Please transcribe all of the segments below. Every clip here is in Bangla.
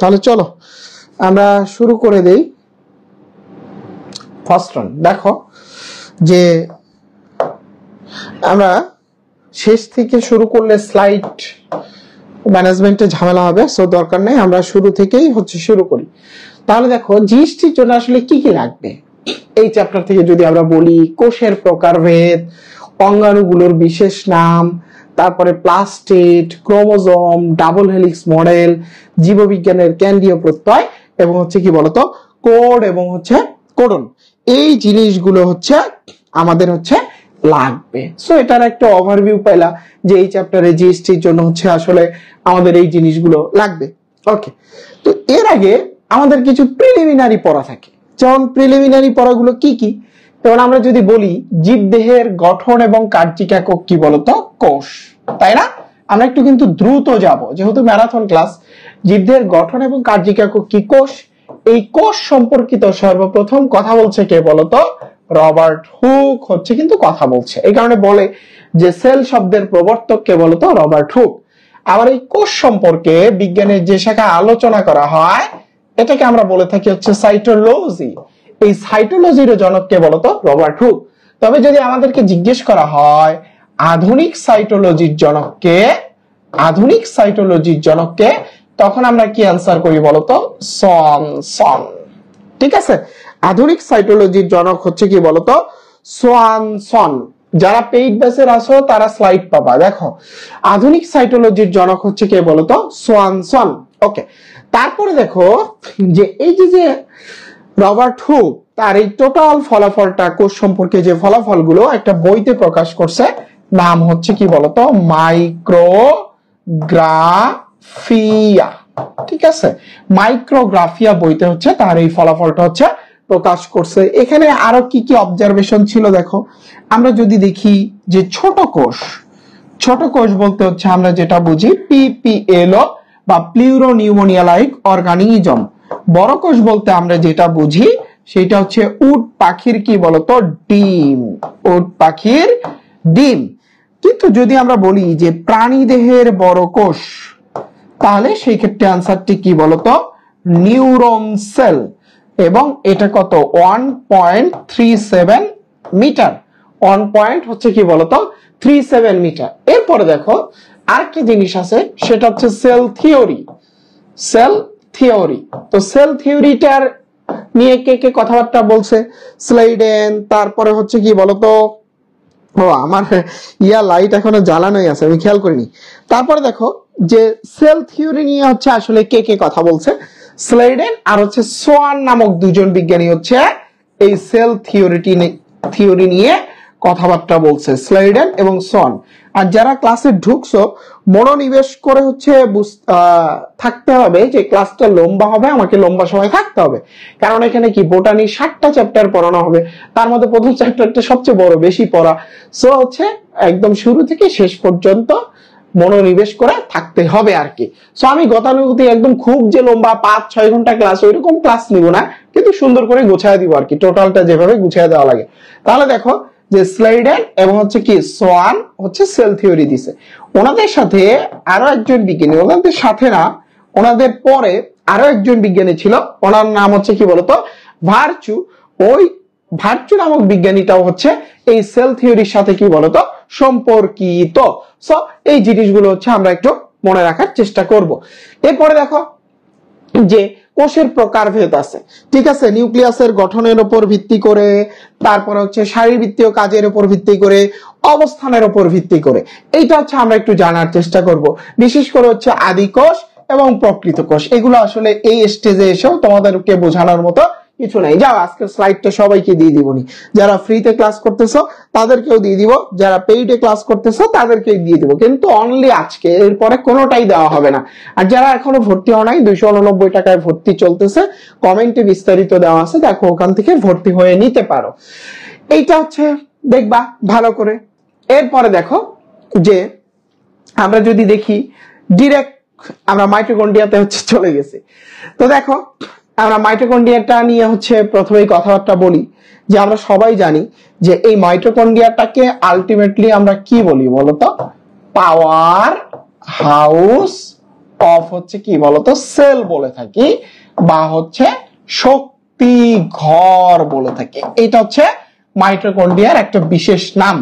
তাহলে চলো আমরা শুরু করে দেই ফার্স্ট রান। দেখো যে আমরা শেষ থেকে শুরু করলে স্লাইড ম্যানেজমেন্টে ঝামেলা হবে, সো দরকার নেই, আমরা শুরু থেকেই শুরু করি। তাহলে দেখো জিএসটির জন্য আসলে কি কি লাগবে এই চ্যাপ্টার থেকে যদি আমরা বলি, কোষের প্রকারভেদ, অঙ্গাণুগুলোর বিশেষ নাম, তারপরে plastid, chromosome, double helix model, জীববিজ্ঞানের কেন্দ্রীয় প্রত্যয় এবং কি বলতো কোড এবং কোডন, এই জিনিসগুলো আমাদের লাগবে। সো এটার একটা ওভারভিউ পাইলা যে এই চ্যাপ্টারে জিএসটির জন্য আসলে আমাদের এই জিনিসগুলো লাগবে। ওকে, তো এর আগে আমাদের কিছু প্রিলিমিনারি পড়া থাকে, যেমন প্রিলিমিনারি পড়াগুলো কি কি, যেমন আমরা যদি বলি জীবদেহের গঠন এবং কার্যিক একক কি বলতো কোষ, তাই না? আমরা একটু কিন্তু দ্রুত যাব যেহেতু ম্যারাথন ক্লাস। জীবদেহের গঠন এবং কার্যিক একক কি কোষ, এই কোষ সম্পর্কিত সর্বপ্রথম কথা বলছে কে বলতো রবার্ট হুক কিন্তু কথা বলছে, এই কারণে বলে যে সেল শব্দের প্রবর্তক কে বলতো রবার্ট হুক। আবার এই কোষ সম্পর্কে বিজ্ঞানের যে শাখা আলোচনা করা হয় এটাকে আমরা বলে থাকি সাইটোলজি, এই সাইটোলজির জনক কে বলতো রবার্ট হুক। তবে যদি আমাদেরকে জিজ্ঞেস করা হয় আধুনিক সাইটোলজির জনককে, তখন আমরা কি অ্যান্সার করি বলতো সোয়ানসন। ঠিক আছে, আধুনিক সাইটোলজির জনক কি বলতো সোয়ানসন। যারা পেইড ব্যাচের আছো তারা স্লাইড পাবা, দেখো আধুনিক সাইটোলজির জনক কে বলতো সোয়ানসন। ওকে, তারপরে দেখো যে এই যে রবার্ট হুক তার এই টোটাল ফলাফলটা কোষ সম্পর্কে যে ফলাফলগুলো একটা বইতে প্রকাশ করছে, নাম কি বলতো মাইক্রোগ্রাফিয়া। ঠিক আছে, মাইক্রোগ্রাফিয়া বইতে তার এই ফলাফলটা প্রকাশ করছে। এখানে আরো কি কি অবজারভেশন ছিল দেখো, আমরা যদি দেখি যে ছোট কোষ বলতে আমরা যেটা বুঝি পিপিএলও বা প্লিউরোনিউমোনিয়া লাইক অর্গানিজম। বড় কোষ বলতে আমরা যেটা বুঝি সেটা উট পাখির কি বলতো ডিম, উট পাখির ডিম। কিন্তু যদি আমরা বলি যে প্রাণী দেহের বড় কোষ, তাহলে সেই ক্ষেত্রে আনসারটি কি বলতো নিউরন সেল, এবং এটা কত 1.37 মিটার, 1 কি বলতো 37 মিটার। এরপরে দেখো আরেকটা জিনিস আছে, সেটা সেল থিওরি। তো সেল থিওরিটার নিয়ে কে কে কথাবার্তা বলছে, স্লাইডেন। তারপরে কি বলতো ও আমার লাইট এখনো জ্বালানোই আছে, আমি খেয়াল করিনি। তারপরে দেখো যে সেল থিওরি নিয়ে আসলে কে কে কথা বলছে, স্লাইডেন আর সোয়ান নামক দুজন বিজ্ঞানী এই সেল থিওরি নিয়ে কথাবার্তা বলছে, স্লাইডেন এবং সোয়ান। আর যারা ক্লাসে ঢুকছো মনোনিবেশ করে থাকতে হবে যে ক্লাসটা লম্বা হবে, আমাকে লম্বা সময় থাকতে হবে, কারণ এখানে কি বোটানি 7টা চ্যাপ্টার পড়ানো হবে, তার মধ্যে প্রথম চ্যাপ্টারটা সবচেয়ে বড়, বেশি পড়া। সো একদম শুরু থেকে শেষ পর্যন্ত মনোনিবেশ করে থাকতে হবে আর কি। সো আমি গতানুগতিক একদম খুব যে লম্বা 5-6 ঘন্টা ক্লাস ওইরকম ক্লাস নিব না, কিন্তু সুন্দর করে গুছায় দিব আর কি, টোটালটা যেভাবে গুছায় দেওয়া লাগে। তাহলে দেখো যে স্লাইডেন এবং কি সোয়ান সেল থিওরি দিছে। ওনাদের সাথে আরো একজন বিজ্ঞানী, ওনাদের সাথে না ওনাদের পরে আরো একজন বিজ্ঞানী ছিল, ওনার নাম কি বলতো ভার্চু। ওই ভার্চু নামক বিজ্ঞানীটাও এই সেল থিওরির সাথে কি বলতো সম্পর্কিত। সো এই জিনিসগুলো আমরা একটু মনে রাখার চেষ্টা করব। এরপরে দেখো যে কোষের প্রকারভেদ আছে, ঠিক আছে, নিউক্লিয়াসের গঠনের উপর ভিত্তি করে, তারপরে শারীরবৃত্তীয় কাজের উপর ভিত্তি করে, অবস্থানের উপর ভিত্তি করে, এইটা আমরা একটু জানার চেষ্টা করব। বিশেষ করে আদি কোষ এবং প্রকৃত কোষ, এগুলো আসলে এই স্টেজে এসেও তোমাদেরকে বোঝানোর মতো কিছু নাই। যাও আজকের স্লাইডটা সবাইকে দিয়ে দিবনি, যারা ফ্রিতে ক্লাস করতেছো তাদেরকেও দিয়ে দিব, যারা পেইডে ক্লাস করতেছো তাদেরকে দিয়ে দিব, কিন্তু অনলি আজকে, এরপরে কোনোটাই দেওয়া হবে না। আর যারা এখনো ভর্তি হও নাই, 289 টাকায় ভর্তি চলতেছে, কমেন্টে বিস্তারিত দেওয়া আছে, দেখো ওখান থেকে ভর্তি হয়ে নিতে পারো। এইটা দেখবা ভালো করে। এরপরে দেখো যে আমরা যদি দেখি ডিরেক্ট আমরা মাইটোকন্ড্রিয়াতে চলে গেছি। তো দেখো আমরা মাইটোকন্ড্রিয়াটা নিয়ে প্রথমেই কথাবার্তা বলি যে আমরা সবাই জানি যে এই মাইটোকন্ড্রিয়াটাকে আলটিমেটলি আমরা কি বলি বলতো পাওয়ার হাউস অফ হচ্ছে কি বলতো সেল বলে থাকি বা হচ্ছে শক্তি ঘর বলে থাকি। এটা হচ্ছে মাইটোকন্ড্রিয়ার একটা বিশেষ নাম,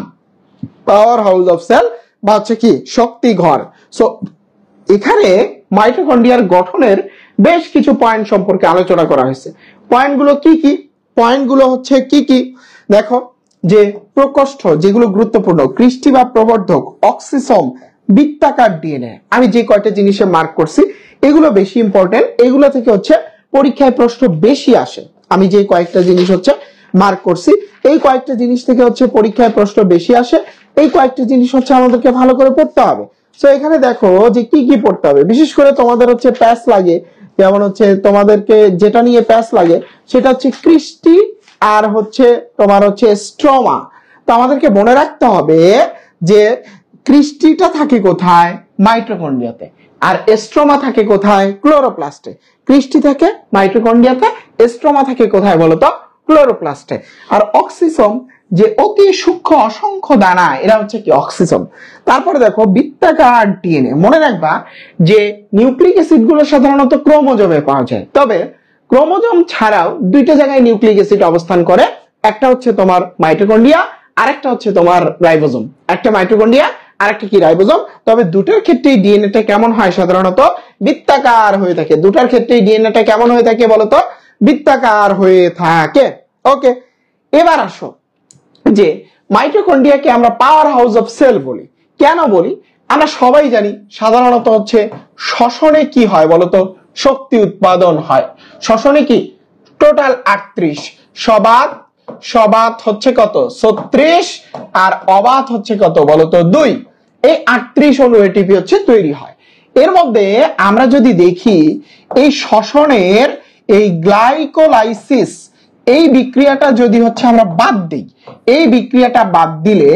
পাওয়ার হাউস অফ সেল বা হচ্ছে কি শক্তি ঘর। সো এখানে মাইটোকন্ড্রিয়ার গঠনের বেশ কিছু পয়েন্ট সম্পর্কে আলোচনা করা হয়েছে। পয়েন্টগুলো কি কি? পয়েন্টগুলো হচ্ছে কি কি দেখো, যে প্রকোষ্ঠ যেগুলো গুরুত্বপূর্ণ, কৃষ্টি বা প্রবর্ধক, অক্সিসোম, বৃত্তাকার ডিএনএ, আমি যে কয়টা জিনিসে মার্ক করছি এগুলো বেশি ইম্পর্টেন্ট, এগুলো থেকে হচ্ছে পরীক্ষায় প্রশ্ন বেশি আসে। আমি যে কয়েকটা জিনিস হচ্ছে মার্ক করছি এই কয়েকটা জিনিস থেকে হচ্ছে পরীক্ষায় প্রশ্ন বেশি আসে, এই কয়েকটা জিনিস হচ্ছে আমাদেরকে ভালো করে পড়তে হবে। সো এখানে দেখো যে কি কি পড়তে হবে, বিশেষ করে তোমাদের হচ্ছে প্যাস লাগে, যেমন হচ্ছে তোমাদেরকে যেটা নিয়ে প্যাস লাগে সেটা হচ্ছে কৃষ্টি আর হচ্ছে তোমার হচ্ছে স্ট্রোমা। তো আমাদেরকে মনে রাখতে হবে যে কৃষ্টিটা থাকে কোথায়? মাইটোকন্ড্রিয়াতে। আর স্ট্রোমা থাকে কোথায়? ক্লোরোপ্লাস্টে। কৃষ্টি থাকে মাইটোকন্ড্রিয়াতে, স্ট্রোমা থাকে কোথায় বলতো? ক্লোরোপ্লাস্টে। আর অক্সিসোম যে অতি সূক্ষ্ম অসংখ্য দানা, এরা হচ্ছে কি অক্সিসোম। তারপরে দেখো বৃত্তাকার ডিএনএ, মনে রাখবা যে নিউক্লিক অ্যাসিড গুলো সাধারণত ক্রোমোজোমে পাওয়া যায়, তবে ক্রোমোজোম ছাড়াও দুইটা জায়গায় নিউক্লিক অ্যাসিড অবস্থান করে, একটা হচ্ছে তোমার মাইটোকন্ড্রিয়া আরেকটা হচ্ছে তোমার রাইবোজোম। একটা মাইটোকন্ড্রিয়া আরেকটা কি রাইবোজোম। তবে দুটার ক্ষেত্রেই ডিএনএটা কেমন হয়? সাধারণত বৃত্তাকার হয়ে থাকে। দুটার ক্ষেত্রেই ডিএনএটা কেমন হয়ে থাকে বলতো? বৃত্তাকার হয়ে থাকে। ওকে, এবার আসো যে মাইটোকন্ড্রিয়াকে আমরা পাওয়ার হাউস অফ সেল বলি। কেন বলি? আমরা সবাই জানি সাধারণত হচ্ছে শ্বসনে কি হয় বলতো? শক্তি উৎপাদন হয়। শ্বসনে কি টোটাল 38, সবাত হচ্ছে কত? 36, আর অবাত হচ্ছে কত বলতো? 2। এই 38 অণু এটিপি হচ্ছে তৈরি হয়। এর মধ্যে আমরা যদি দেখি এই শ্বসনের এই গ্লাইকোলাইসিস এই বিক্রিয়াটা যদি হচ্ছে আমরা বাদ দিই, এই বিক্রিয়াটা বাদ দিলে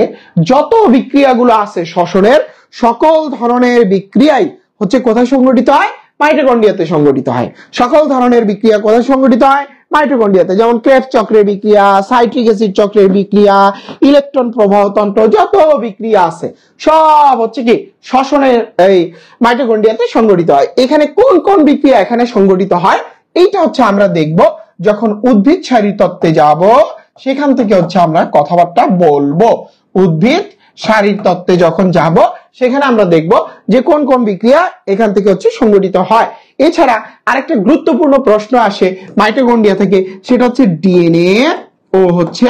যত বিক্রিয়াগুলো আছে শ্বসনের সকল ধরনের বিক্রিয়াই হচ্ছে কোথায় সংঘটিত হয়? মাইটোকন্ড্রিয়াতে সংঘটিত হয়। সকল ধরনের বিক্রিয়া কোথায় সংঘটিত হয়? মাইটোকন্ড্রিয়াতে। যেমন ক্রেবস চক্রের বিক্রিয়া, সাইট্রিক অ্যাসিড চক্রের বিক্রিয়া, ইলেকট্রন প্রবাহতন্ত্র, যত বিক্রিয়া আছে সব হচ্ছে কি শ্বসনের এই মাইটোকন্ড্রিয়াতে সংঘটিত হয়। এখানে কোন কোন বিক্রিয়া এখানে সংঘটিত হয় এইটা হচ্ছে আমরা দেখব যখন উদ্ভিদ শারীরতত্ত্বে যাব, সেখান থেকে হচ্ছে আমরা কথাবার্তা বলবো। উদ্ভিদ শারীরতত্ত্বে যখন যাব সেখানে আমরা দেখব যে কোন কোন বিক্রিয়া এখান থেকে হচ্ছে সংঘটিত হয়। এছাড়া আরেকটা গুরুত্বপূর্ণ প্রশ্ন আসে মাইটোকন্ড্রিয়া থেকে, সেটা হচ্ছে ডিএনএ ও হচ্ছে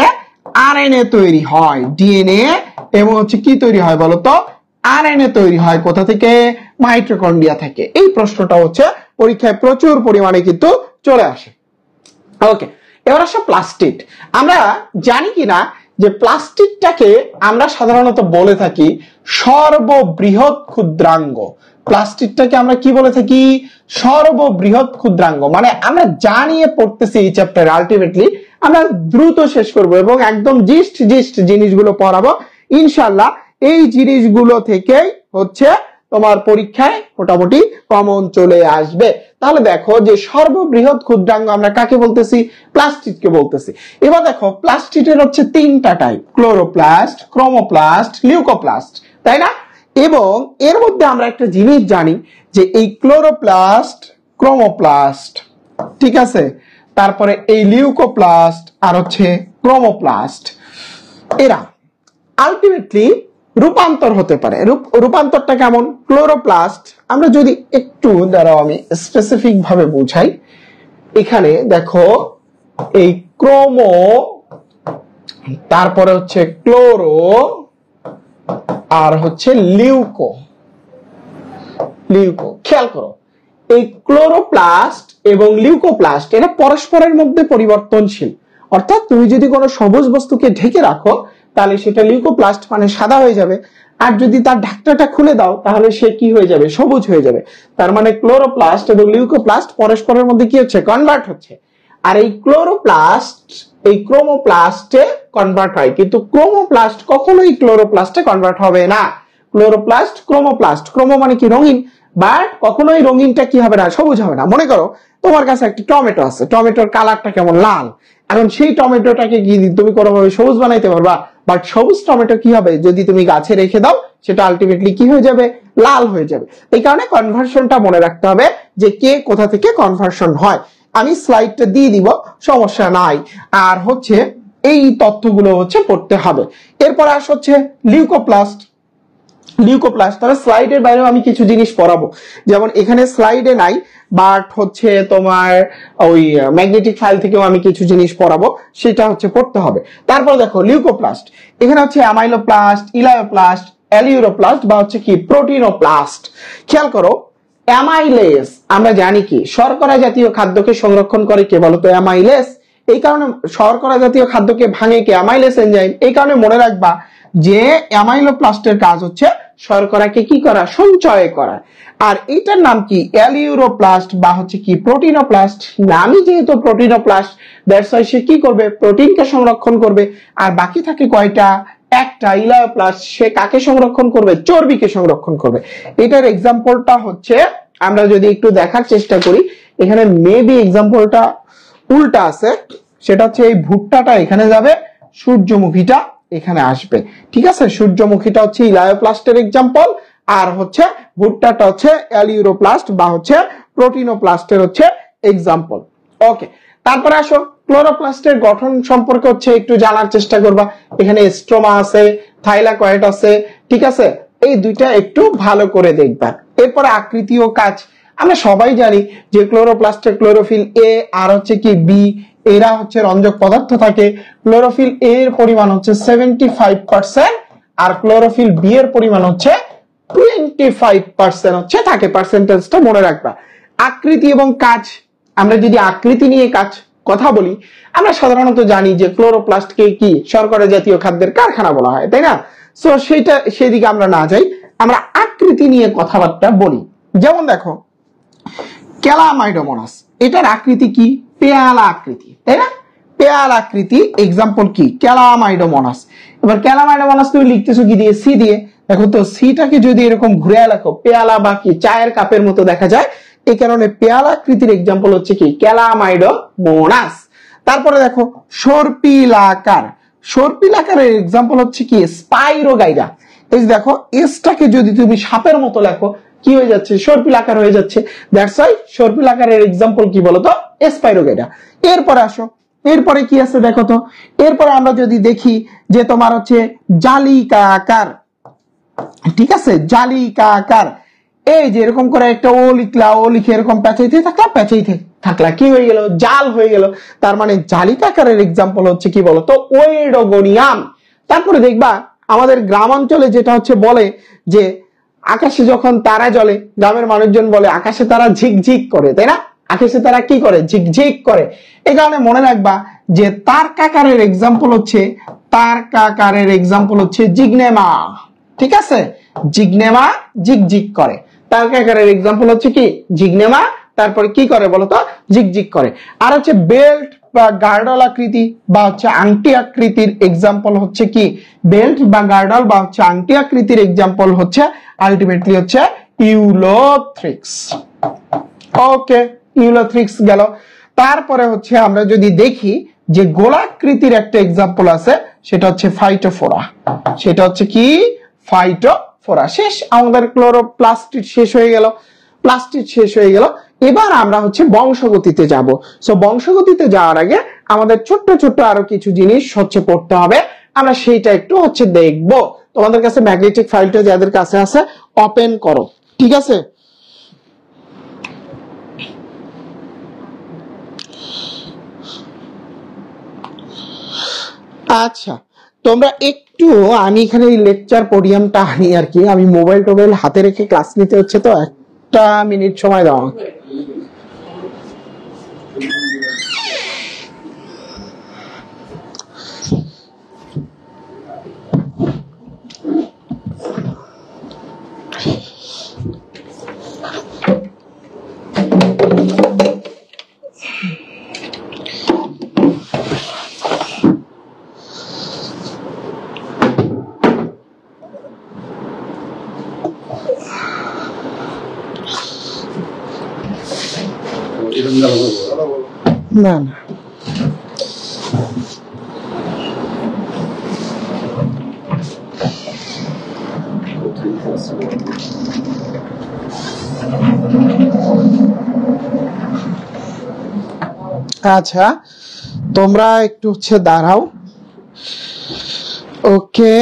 আরএনএ তৈরি হয়। ডিএনএ এবং হচ্ছে কি তৈরি হয় বলতো? আরএনএ তৈরি হয় কোথা থেকে? মাইটোকন্ড্রিয়া থেকে। এই প্রশ্নটা হচ্ছে পরীক্ষায় প্রচুর পরিমাণে কিন্তু চলে আসে। ওকে, এবার আসো প্লাস্টিড। আমরা জানি কিনা যে প্লাস্টিডটাকে আমরা সাধারণত বলে থাকি সর্ববৃহৎ ক্ষুদ্রাঙ্গ। প্লাস্টিডটাকে আমরা কি বলে থাকি? সর্ববৃহৎ ক্ষুদ্রাঙ্গ। মানে আমরা জানিয়ে পড়তেছি এই চ্যাপ্টারে, আলটিমেটলি আমরা দ্রুত শেষ করব এবং একদম জিস্ট জিনিসগুলো পড়াবো ইনশাআল্লাহ। এই জিনিসগুলো থেকেই হচ্ছে তোমার পরীক্ষায় মোটামুটি কমন চলে আসবে। তাহলে দেখো যে সর্ববৃহৎ ক্ষুদ্রাঙ্গ আমরা কাকে বলতেছি? প্লাস্টিডকে বলতেছি। এবার দেখো প্লাস্টিডের হচ্ছে 3টা টাইপ, ক্লোরোপ্লাস্ট, ক্রোমোপ্লাস্ট, লিউকোপ্লাস্ট, তাই না? এবং এর মধ্যে আমরা একটা জিনিস জানি যে এই ক্লোরোপ্লাস্ট, ক্রোমোপ্লাস্ট, ঠিক আছে, তারপরে এই লিউকোপ্লাস্ট আর হচ্ছে ক্রোমোপ্লাস্ট, এরা আলটিমেটলি রূপান্তর হতে পারে। রূপান্তরটা কেমন? ক্লোরোপ্লাস্ট আমরা যদি একটু দাঁড়াও আমি স্পেসিফিক ভাবে বুঝাই। এখানে দেখো এই ক্রোমো, তারপরে হচ্ছে ক্লোরো, আর হচ্ছে লিউকো। খেয়াল করো এই ক্লোরোপ্লাস্ট এবং লিউকোপ্লাস্ট এরা পরস্পরের মধ্যে পরিবর্তনশীল। অর্থাৎ তুমি যদি কোনো সবুজ বস্তুকে ঢেকে রাখো তাহলে সেটা লিউকোপ্লাস্ট মানে সাদা হয়ে যাবে, আর যদি তার ঢাকনাটা খুলে দাও তাহলে সে কি হয়ে যাবে? সবুজ হয়ে যাবে। তার মানে ক্লোরোপ্লাস্ট এবং লিউকোপ্লাস্ট পরস্পরের মধ্যে কি হচ্ছে? কনভার্ট হচ্ছে। আর এই ক্লোরোপ্লাস্ট এই ক্রোমোপ্লাস্টে কনভার্ট হয়, কিন্তু ক্রোমোপ্লাস্ট কখনোই ক্লোরোপ্লাস্টে কনভার্ট হবে না। ক্লোরোপ্লাস্ট, ক্রোমোপ্লাস্ট, ক্রোমো মানে কি? রঙিন, বাট কখনোই রঙিনটা কি হবে না? সবুজ হবে না। মনে করো তোমার কাছে একটা টমেটো আছে, টমেটোর কালারটা কেমন? লাল। এখন সেই টমেটোটাকে কি তুমি কোনোভাবে সবুজ বানাইতে পারবা? বাট সবুজ টমেটো কি হবে, যদি তুমি গাছে রেখে দাও সেটা আলটিমেটলি কি হয়ে যাবে, লাল হয়ে যাবে। এই কারণে কনভার্সনটা মনে রাখতে হবে যে কে কোথা থেকে কনভার্সন হয়। আমি স্লাইডটা দিয়ে দিব, সমস্যা নাই। আর হচ্ছে এই তথ্যগুলো হচ্ছে পড়তে হবে। এরপর আস হচ্ছে লিউকোপ্লাস্ট। তবে স্লাইডের বাইরেও আমি কিছু জিনিস পড়াবো, যেমন এখানে স্লাইডে নাই, বাট হচ্ছে তোমার ওই ম্যাগনেটিক ফাইল থেকেও আমি কিছু জিনিস পড়াবো, সেটা হচ্ছে পড়তে হবে। তারপর দেখো লিউকোপ্লাস্ট, এখানে হচ্ছে অ্যামাইলোপ্লাস্ট, ইলায়োপ্লাস্ট, অ্যালিউরোপ্লাস্ট বা হচ্ছে কি প্রোটিনোপ্লাস্ট। খেয়াল করো, অ্যামাইলেজ আমরা জানি কি শর্করা জাতীয় খাদ্যকে সংরক্ষণ করে কে বলতো, অ্যামাইলেজ। এই কারণে শর্করা জাতীয় খাদ্যকে ভাঙে কে, অ্যামাইলেজ এনজাইম। এই কারণে মনে রাখবা যে অ্যামাইলোপ্লাস্টের কাজ হচ্ছে শর্করাকে কি করা, সঞ্চয় করা। আর এটার নাম কি, অ্যালিউরোপ্লাস্ট বা হচ্ছে কি প্রোটিনোপ্লাস্ট। নামই যেহেতু প্রোটিনোপ্লাস্ট, দ্যাটস ওয়াই সে কি করবে, প্রোটিনকে সংরক্ষণ করবে। আর বাকি থাকে কয়টা, একটা, ইলায়োপ্লাস্ট, সে কাকে সংরক্ষণ করবে, চর্বিকে সংরক্ষণ করবে। এটার এক্সাম্পলটা হচ্ছে আমরা যদি একটু দেখার চেষ্টা করি, এখানে মেবি এক্সাম্পলটা উল্টা আছে, সেটা হচ্ছে এই ভুট্টাটা এখানে যাবে, সূর্যমুখীটা এখানে আসবে। ঠিক আছে, সূর্যমুখীটা হচ্ছে ইলায়োপ্লাস্টের এক্সাম্পল, আর হচ্ছে ভুট্টাটা হচ্ছে অ্যালিউরোপ্লাস্ট বা হচ্ছে প্রোটিনোপ্লাস্টের হচ্ছে এক্সাম্পল। ওকে, তারপরে আসো ক্লোরোপ্লাস্টের গঠন সম্পর্কে হচ্ছে একটু জানার চেষ্টা করবা। এখানে স্ট্রোমা আছে, থাইলাকয়েড আছে, ঠিক আছে, এই দুইটা একটু ভালো করে দেখবা। এরপরে আকৃতি ও কাজ, আমরা সবাই জানি যে ক্লোরোপ্লাস্টে ক্লোরোফিল এ আর হচ্ছে কি বি, এরা হচ্ছে রঞ্জক পদার্থ থাকে। ক্লোরোফিল এ এর পরিমাণ হচ্ছে 75%, আর ক্লোরোফিল বি এর পরিমাণ হচ্ছে 25% হচ্ছে থাকে। পার্সেন্টেজটা মনে রাখবা। আকৃতি এবং কাজ, আমরা যদি আকৃতি নিয়ে কথা বলি, আমরা সাধারণত জানি যে ক্লোরোপ্লাস্টকে কি শর্করা জাতীয় খাদ্যের কারখানা বলা হয়, তাই না? সো সেদিকে আমরা না যাই, আমরা আকৃতি নিয়ে কথাবার্তা বলি। যেমন দেখো ক্যালামাইডোমোনাস, এটার আকৃতি কি, পেয়ালা আকৃতি, তাই না? পেয়ালা আকৃতি এক্সাম্পল কি, ক্যালামাইডোমোনাস। এবার ক্যালামাইডোমোনাস তুমি লিখতেছো কি দিয়ে, সি দিয়ে। দেখো তো সিটাকে যদি এরকম ঘুরে লেখো, পেয়ালা বা কি চায়ের কাপের মতো দেখা যায়, এই কারণে পেয়ালা আকৃতির এক্সাম্পল হচ্ছে কি, ক্যালামাইডোমোনাস। তারপরে দেখো সর্পিলাকার, সর্পিলাকারের এক্সাম্পল হচ্ছে কি, স্পাইরোগাইরা। এই দেখো এসটাকে যদি তুমি সাপের মতো লেখো, কি হয়ে যাচ্ছে, সর্পিলাকার হয়ে যাচ্ছে। দ্যাটস ওয়াই সর্পিলাকারের এক্সাম্পল কি বলতো, স্পাইরোগাইরা। এরপরে আসো, এরপরে কি আছে দেখো তো, এরপরে আমরা যদি দেখি যে তোমার হচ্ছে জালিকা আকার। ঠিক আছে, জালিকা আকার, এই যে এরকম করে একটা ও লিখলা, ও লিখে এরকম পেঁচাইতে থাকলা, কি হয়ে গেল, জাল হয়ে গেল। তার মানে জালিকা আকারের এক্সাম্পল হচ্ছে কি বলতো, ওয়েডোগোনিয়াম। তারপরে দেখবা আমাদের গ্রামাঞ্চলে যেটা হচ্ছে বলে যে আকাশে যখন তারা জ্বলে, গ্রামের মানুষজন বলে আকাশে তারা ঝিকঝিক করে, তাই না? আকাশে তারা কি করে, ঝিকঝিক করে। এই কারণে মনে রাখবা যে তারকাকারের এক্সাম্পল হচ্ছে জিগনেমা। ঠিক আছে, জিগনেমা ঝিকঝিক করে। তারকাকারের এক্সাম্পল হচ্ছে কি, জিগনেমা। তারপরে কি করে বলতো, ঝিকঝিক করে। আর হচ্ছে বেল্ট বা গার্ডল আকৃতি বা হচ্ছে আংটি আকৃতির এক্সাম্পল হচ্ছে কি, বেল্ট বা গার্ডল বা হচ্ছে আংটি আকৃতির এক্সাম্পল হচ্ছে আলটিমেটলি হচ্ছে ইউলোথ্রিক্স। ওকে, ইউলোথ্রিক্স গেল। তারপরে হচ্ছে আমরা যদি দেখি যে গোলাকৃতির একটা এক্সাম্পল আছে, সেটা হচ্ছে ফাইটোফোরা। সেটা হচ্ছে কি, ফাইটোফোরা। শেষ, আমাদের ক্লোরোপ্লাস্টিড শেষ হয়ে গেল। এবার আমরা হচ্ছে বংশগতিতে যাব। সো বংশগতিতে যাওয়ার আগে আমাদের ছোট্ট ছোট্ট আরো কিছু জিনিস হচ্ছে পড়তে হবে, আমরা সেইটা একটু হচ্ছে দেখব। তোমাদের কাছে ম্যাগনেটিক ফাইলটা যাদের কাছে আছে ওপেন করো, ঠিক আছে? আচ্ছা, তোমরা একটু, আমি এখানে লেকচার পোডিয়ামটা আনি আর কি, আমি মোবাইল টোবাইল হাতে রেখে ক্লাস নিতে হচ্ছে, তো একটা মিনিট সময় দাও। না না, আচ্ছা, তোমরা একটু হচ্ছে দাঁড়াও। ওকে,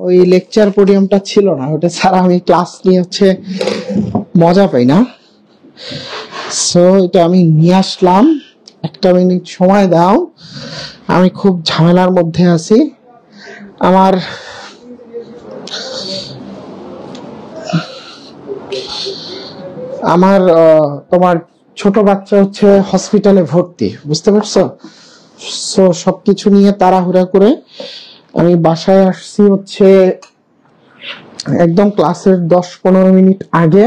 ওই লেকচার পোডিয়ামটা ছিল না, ওটা ছাড়া আমি ক্লাস নিয়ে হচ্ছে মজা পাই না। সো এটা আমি নিয়ে আসলাম, একটা মিনিট সময় দাও, আমি খুব ঝামেলার মধ্যে আছি। আমার আমার তোমার ছোট বাচ্চা হচ্ছে হসপিটালে ভর্তি, বুঝতে পারছো? সো সবকিছু নিয়ে তাড়াহুড়া করে আমি বাসায় আসছি হচ্ছে একদম ক্লাসের 10-15 মিনিট আগে।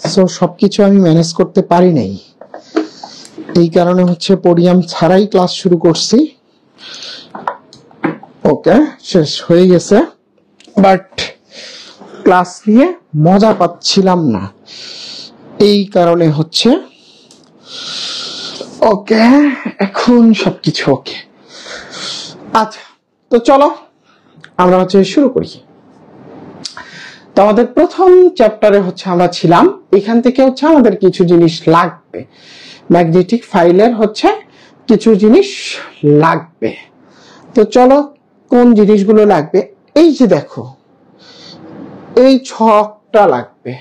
সো সবকিছু আমি ম্যানেজ করতে পারি নাই, এই কারণে হচ্ছে পোডিয়াম ছাড়াই ক্লাস শুরু করছি। ওকে, শেষ হয়ে গেছে, বাট ক্লাস নিয়ে মজা পাচ্ছিলাম না, এই কারণে হচ্ছে। ওকে, এখন সবকিছু ওকে। আচ্ছা, তো চলো আমরা হচ্ছে শুরু করি। তো আমাদের প্রথম চ্যাপ্টারে হচ্ছে আমরা ছিলাম, এখান থেকে হচ্ছে আমাদের কিছু জিনিস লাগবে, ম্যাগনেটিক ফাইলের হচ্ছে কিছু জিনিস লাগবে। তো চলো কোন জিনিসগুলো লাগবে, এই যে দেখো এই ছকটা লাগবে।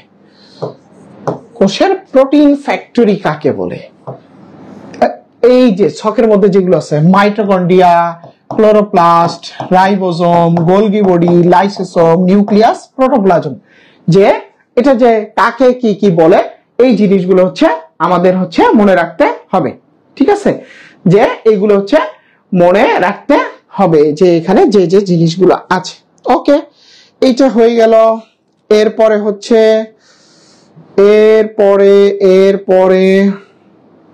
কোষের প্রোটিন ফ্যাক্টরি কাকে বলে? এই যে ছকের মধ্যে যেগুলো আছে, mitochondria, chloroplast, ribosome, Golgi body, lysosome, nucleus, protoplasm, যে এটা যে কাকে কি কি বলে, এই জিনিসগুলো হচ্ছে আমাদের হচ্ছে মনে রাখতে হবে। ঠিক আছে, যে এইগুলো হচ্ছে মনে রাখতে হবে, যে এখানে যে যে জিনিসগুলো আছে। ওকে, এইটা হয়ে গেল। এরপরে হচ্ছে এরপরে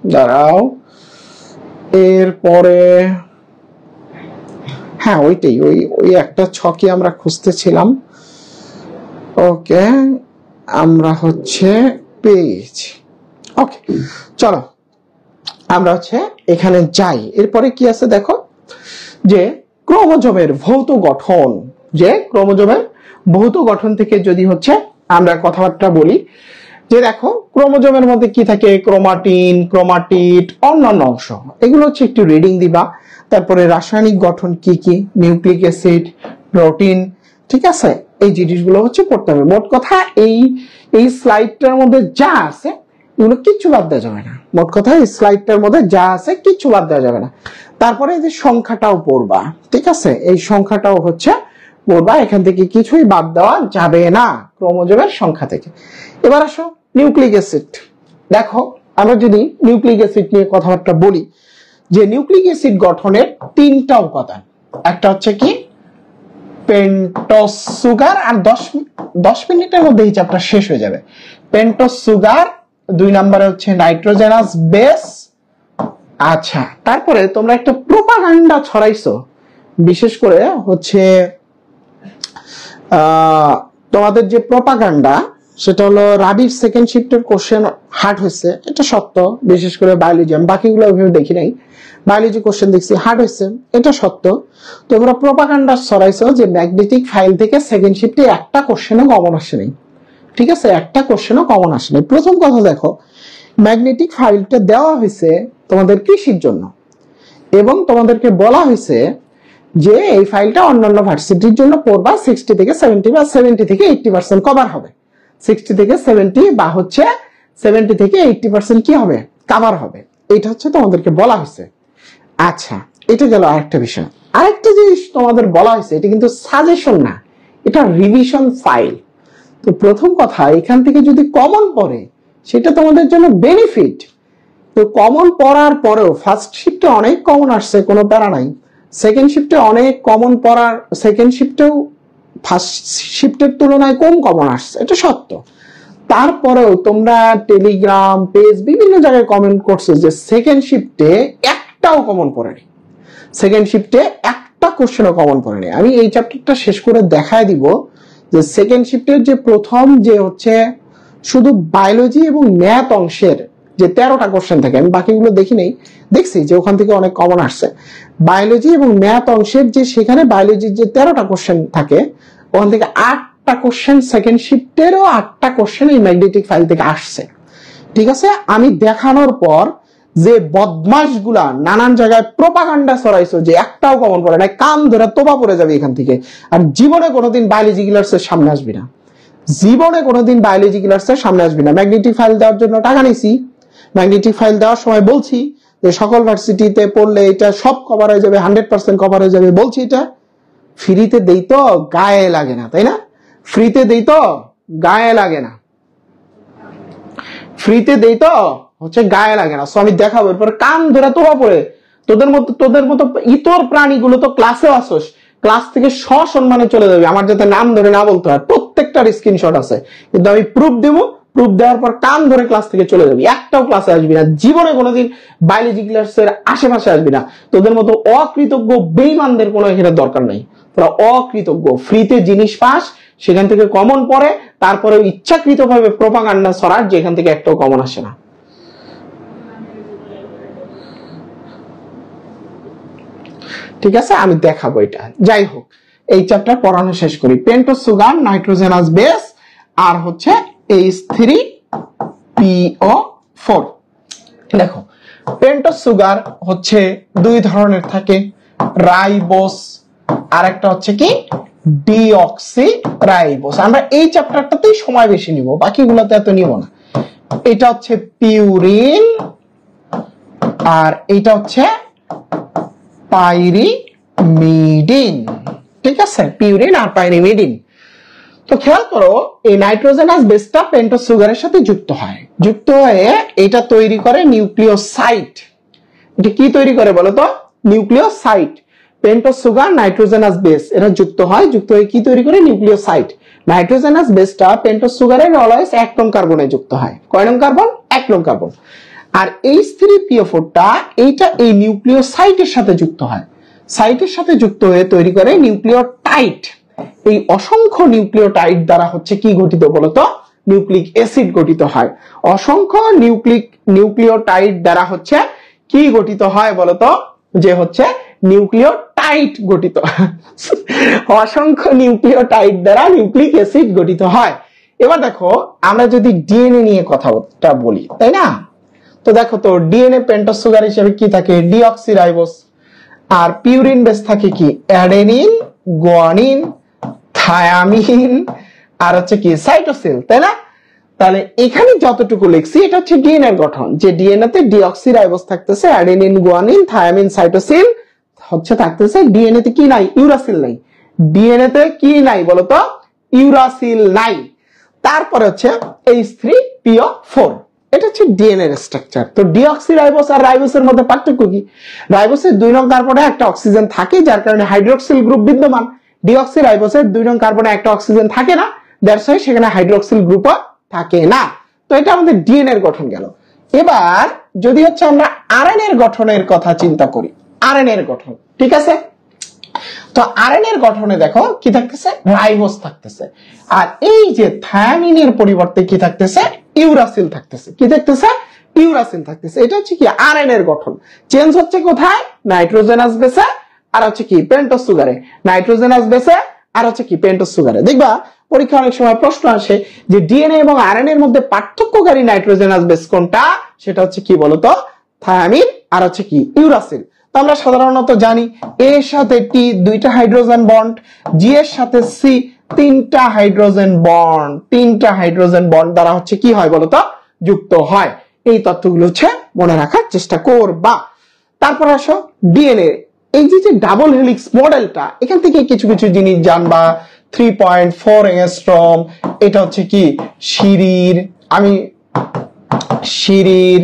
দাঁড়াও, এরপরে হ্যাঁ ওইটাই, ওই একটা ছকে আমরা খুঁজতেছিলাম। ওকে, আমরা হচ্ছে পেয়েছি। ওকে, চলো আমরা হচ্ছে এখানে যাই। এরপরে কি আছে দেখো, যে ক্রোমোজোমের ভৌত গঠন, যে ক্রোমোজোমের ভৌত গঠন থেকে যদি হচ্ছে আমরা কথাবার্তা বলি, যে দেখো ক্রোমোজোমের মধ্যে কি থাকে, ক্রোমাটিন, ক্রোমাটিড, অন্যান্য অংশ, এগুলো হচ্ছে একটু রিডিং দিবা। তারপরে রাসায়নিক গঠন কি কি, নিউক্লিক অ্যাসিড, প্রোটিন, ঠিক আছে, এই জিনিসগুলো হচ্ছে পড়তে হবে। মোট কথা এই স্লাইডটার মধ্যে যা আছে এগুলো কিচ্ছু বাদ দেওয়া যাবে না। মোট কথা এই স্লাইডটার মধ্যে যা আছে কিচ্ছু বাদ দেওয়া যাবে না। তারপরে এই যে সংখ্যাটাও পড়বা, ঠিক আছে, এই সংখ্যাটাও হচ্ছে পড়বা, এখান থেকে কিছুই বাদ দেওয়া যাবে না ক্রোমোজোমের সংখ্যা থেকে। এবার আসো নিউক্লিক অ্যাসিড। দেখো আমরা যদি নিউক্লিক অ্যাসিড নিয়ে কথাবার্তা বলি, যে নিউক্লিক অ্যাসিড গঠনের 3টা উপাদান, একটা হচ্ছে কি পেন্টোজ সুগার, আর 10 মিনিটের মধ্যে এই চ্যাপ্টার শেষ হয়ে যাবে। পেন্টোজ সুগার, 2 নম্বরে হচ্ছে নাইট্রোজেনাস বেস। আচ্ছা, তারপরে তোমরা একটা প্রোপাগান্ডা ছড়াইছো, বিশেষ করে হচ্ছে তোমাদের যে প্রোপাগান্ডা, সেটা হলো রাবির সেকেন্ড শিফটের কোশ্চেন হার্ড হয়েছে, এটা সত্য। বিশেষ করে বায়োলজি, আমি বাকিগুলো ওইভাবে দেখি নাই, বায়োলজি কোশ্চেন দেখছি হার্ড হয়েছে, এটা সত্য। তোমরা প্রোপাগান্ডা ছড়াইছো যে ম্যাগনেটিক ফাইল থেকে সেকেন্ড শিফটে একটা কোশ্চেনও কমন আসে নাই। ঠিক আছে, একটা কোশ্চেনও কমন আসে নাই। প্রথম কথা দেখো, ম্যাগনেটিক ফাইলটা দেওয়া হয়েছে তোমাদের কৃষির জন্য, এবং তোমাদেরকে বলা হয়েছে যে এই ফাইলটা অন্যান্য ভার্সিটির জন্য পড়বা, 60 থেকে 70 বা 70 থেকে 80% কভার হবে। 60 থেকে 70 বা হচ্ছে 70 থেকে 80% কি হবে, কভার হবে। এটা হচ্ছে তোমাদেরকে বলা হয়েছে। আচ্ছা, এটা গেল আরেকটা বিষয়। আরেকটা জিনিস তোমাদের বলা হয়েছে, এটা কিন্তু সাজেশন না, এটা রিভিশন ফাইল। তো প্রথম কথা, এখান থেকে যদি কমন পড়ে সেটা তোমাদের জন্য বেনিফিট। তো কমন পড়ার পরেও ফার্স্ট শিফটে অনেক কমন আসছে, কোনো প্যারা নাই। সেকেন্ড শিফটে অনেক কমন পড়ার, সেকেন্ড শিফটেও ফার্স্ট শিফটের তুলনায় কম কমন আসছে, এটা সত্য। তারপরেও তোমরা টেলিগ্রাম পেজ বিভিন্ন জায়গায় কমেন্ট করছো যে সেকেন্ড শিফটে একটাও কমন পড়েনি, সেকেন্ড শিফটে একটা কোশ্চেনও কমন পড়েনি। আমি এই চ্যাপ্টারটা শেষ করে দেখায় দিব যে সেকেন্ড শিফটের যে প্রথম যে হচ্ছে শুধু বায়োলজি এবং ম্যাথ অংশের যে 13টা কোশ্চেন থাকে, আমি বাকিগুলো দেখি নেই, দেখছি যে ওখান থেকে অনেক কমন আসছে। বায়োলজি এবং ম্যাথ অংশের যে সেখানে বায়োলজির যে 13টা কোশ্চেন থাকে, ওখান থেকে 8টা কোশ্চেন সেকেন্ড শিফটেরও 8টা কোশ্চেন এই ম্যাগনেটিক ফাইল থেকে আসছে। ঠিক আছে, আমি দেখানোর পর যে বদমাশগুলা নানান জায়গায় প্রোপাগান্ডা ছড়াইছো যে একটাও কমন পড়ে না, কান ধরে তোবা পড়ে যাবে এখান থেকে। আর জীবনে কোনোদিন বায়োলজি ক্লাসের সামনে আসবি না, জীবনে কোনোদিন বায়োলজি ক্লাসের সামনে আসবি না। ম্যাগনেটিক ফাইল দেওয়ার জন্য টাকা নিছি, ম্যাগনেটিক ফাইল দেওয়ার সময় বলছি যে সকল ভার্সিটিতে পড়লে এটা সব কভার হয়ে যাবে, 100% কভার হয়ে যাবে, বলছি এটা ফ্রিতে দেই তো গায়ে লাগে না, তাই না? ফ্রিতে দেই তো গায়ে লাগে না, ফ্রিতে দেই তো হচ্ছে গায়ে লাগে না। সো আমি দেখাবো, এরপর কান ধরে তোবা পড়ে তোদের মতো ইতর প্রাণীগুলো তো ক্লাসেও আসোস, ক্লাস থেকে সসম্মানে চলে যাবে, আমার যাতে নাম ধরে না বলতে হয়। প্রত্যেকটার স্ক্রিনশট আছে, কিন্তু আমি প্রুফ দেবো, প্রুফ দেওয়ার পর কান ধরে ক্লাস থেকে চলে যাবি, একটাও ক্লাসে আসবি না, জীবনে কোনোদিন বায়োলজি ক্লাসের আশেপাশে আসবি না। তোদের মতো অকৃতজ্ঞ বেঈমানদের কোনো এখানে দরকার নাই, তোরা অকৃতজ্ঞ। ফ্রিতে জিনিস পাস, সেখান থেকে কমন পড়ে, তারপরে ইচ্ছাকৃতভাবে প্রোপাগান্ডা ছড়ার, যেখান থেকে একটাও কমন আসে না। ঠিক আছে, আমি দেখাবো এটা। যাই হোক, এই চ্যাপ্টার পড়ানো শেষ করি। পেন্টোজ সুগার, নাইট্রোজেনাস বেস, আর হচ্ছে H3PO4। দেখো, পেন্টোজ সুগার হচ্ছে দুই ধরনের থাকে, রাইবোস আর একটা হচ্ছে কি ডিঅক্সিরাইবোস। আমরা এই চ্যাপ্টারটাতেই সময় বেশি নিব, বাকিগুলোতে এত নিব না। এটা হচ্ছে পিউরিন আর এটা হচ্ছে পাইরিমিডিন। ঠিক আছে, পিউরিন আর পাইরিমিডিন। তো খেয়াল করো, এই নাইট্রোজেনাস বেসটা পেন্টোজ সুগারের সাথে যুক্ত হয়, যুক্ত হয়ে এটা তৈরি করে নিউক্লিওসাইড। এটা কি তৈরি করে বলো তো? Nucleoside. Pentose sugar, nitrogenous base, এরা যুক্ত হয়, যুক্ত হয়ে কি তৈরি করে? নিউক্লিওসাইড। নাইট্রোজেনাস বেসটা পেন্টোজ সুগারের অলওয়েজ 1 নং কার্বনে যুক্ত হয়। কয় নং কার্বন? 1 নং কার্বন। আর H3PO4টা এইটা এই নিউক্লিওসাইটের সাথে যুক্ত হয়, সাইটের সাথে যুক্ত হয়ে তৈরি করে নিউক্লিওটাইড। এই অসংখ্য নিউক্লিওটাইড দ্বারা হচ্ছে কি গঠিত বলতো? নিউক্লিক অ্যাসিড গঠিত হয়। অসংখ্য নিউক্লিওটাইড দ্বারা হচ্ছে কি গঠিত হয় বলতো? যে হচ্ছে নিউক্লিওটাইড গঠিত। অসংখ্য নিউক্লিওটাইড দ্বারা নিউক্লিক অ্যাসিড গঠিত হয়। এবার দেখো, আমরা যদি ডিএনএ নিয়ে কথাটা বলি, তাই না? তো দেখো তো, ডিএনএ পেন্টোজ সুগার হিসেবে কি থাকে? ডিঅক্সিরাইবোস। আর পিউরিন বেস থাকে কি? অ্যাডেনিন, গুয়ানিন, থায়ামিন আর হচ্ছে কি সাইটোসিন, তাই না? তাহলে এখানে যতটুকু লিখছি এটা হচ্ছে ডিএনএ এর গঠন, যে ডিএনএ তে ডিঅক্সিরাইবোস থাকতেছে, অ্যাডেনিন, গুয়ানিন, থায়ামিন, সাইটোসিন হচ্ছে থাকতেছে। ডিএনএ তে কি নাই? ইউরাসিল নাই। ডিএনএ তে কি নাই বলতো? ইউরাসিল নাই। তারপরে হচ্ছে H3PO4, এটা হচ্ছে ডিএনএ এর স্ট্রাকচার। তো ডিঅক্সিরাইবোস আর রাইবোসের মধ্যে পার্থক্য কি? রাইবোসের 2 নং কার্বনে একটা অক্সিজেন থাকে, যার কারণে হাইড্রোক্সিল গ্রুপ বিদ্যমান। ডিঅক্সিরাইবোসের 2 নং কার্বনে একটা অক্সিজেন থাকে না, দ্যাটস ওয়াই সেখানে হাইড্রোক্সিল গ্রুপও থাকে না। তো এটা আমাদের ডিএনএ এর গঠন গেল। এবার যদি হচ্ছে আমরা আরএনএ এর গঠনের কথা চিন্তা করি, আরএনএ এর গঠন, ঠিক আছে? তো আরএনএ এর গঠনে দেখো কি থাকতেছে? রাইবোস থাকতেছে। আর এই যে থায়ামিনের পরিবর্তে কি থাকতেছে? ইউরাসিল থাকতেছে। কি থাকতেছে? ইউরাসিল থাকতেছে। এটা হচ্ছে কি আরএনএ এর গঠন। চেঞ্জ হচ্ছে কোথায়? নাইট্রোজেনাস বেসে আর হচ্ছে কি পেন্টোজ সুগারে। নাইট্রোজেনাস বেসে আর হচ্ছে কি পেন্টোজ সুগারে। দেখবা পরীক্ষা অনেক সময় প্রশ্ন আসে যে ডিএনএ এবং আরএনএ এর মধ্যে পার্থক্যকারী নাইট্রোজেনাস বেস কোনটা? সেটা হচ্ছে কি বলতো? থায়ামিন আর হচ্ছে কি ইউরাসিল। তো আমরা সাধারণত জানি এ এর সাথে টি 2টা হাইড্রোজেন বন্ড, জি এর সাথে সি 3টা হাইড্রোজেন বন্ড, 3টা হাইড্রোজেন বন্ড দ্বারা হচ্ছে কি হয় বলতো? যুক্ত হয়। এই তথ্যগুলো হচ্ছে মনে রাখার চেষ্টা করবা। তারপর আসো ডিএনএ, এই যে ডাবল হেলিক্স মডেলটা, এখান থেকে কিছু কিছু জিনিস জানবা। 3.4 অ্যাংস্ট্রম, এটা হচ্ছে কি সিঁড়ির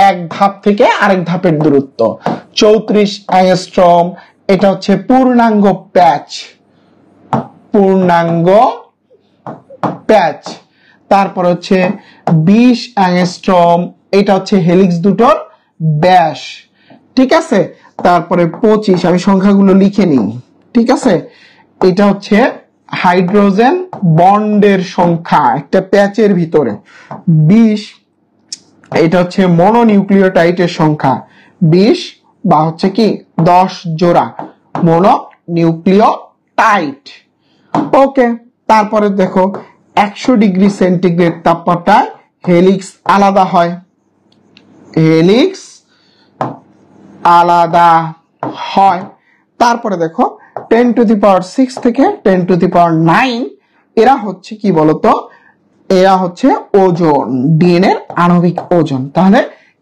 এক ধাপ থেকে আরেক ধাপের দূরত্ব। 34 অ্যাংস্ট্রম, এটা হচ্ছে পূর্ণাঙ্গ প্যাচ। তারপর হচ্ছে 20 অ্যাংস্ট্রম, এটা হচ্ছে হেলিক্স দুটোর ব্যাস, ঠিক আছে? তারপরে 25, আমি সংখ্যাগুলো লিখে নিই, ঠিক আছে? এটা হচ্ছে হাইড্রোজেন বন্ডের সংখ্যা একটা প্যাচের ভিতরে। 20, এটা হচ্ছে মনোনিউক্লিওটাইডের সংখ্যা 20 বা হচ্ছে কি 10 জোড়া মনোনিউক্লিওটাইড। ওকে, তারপরে দেখো 100 ডিগ্রি সেন্টিগ্রেড তাপমাত্রায় হেলিক্স আলাদা হয়, হেলিক্স আলাদা হয়। তারপরে দেখো 10⁶ থেকে 10⁹ এরা হচ্ছে কি বলতো, এরা হচ্ছে ওজন, ডিএনএ এর আণবিক ওজন। তাহলে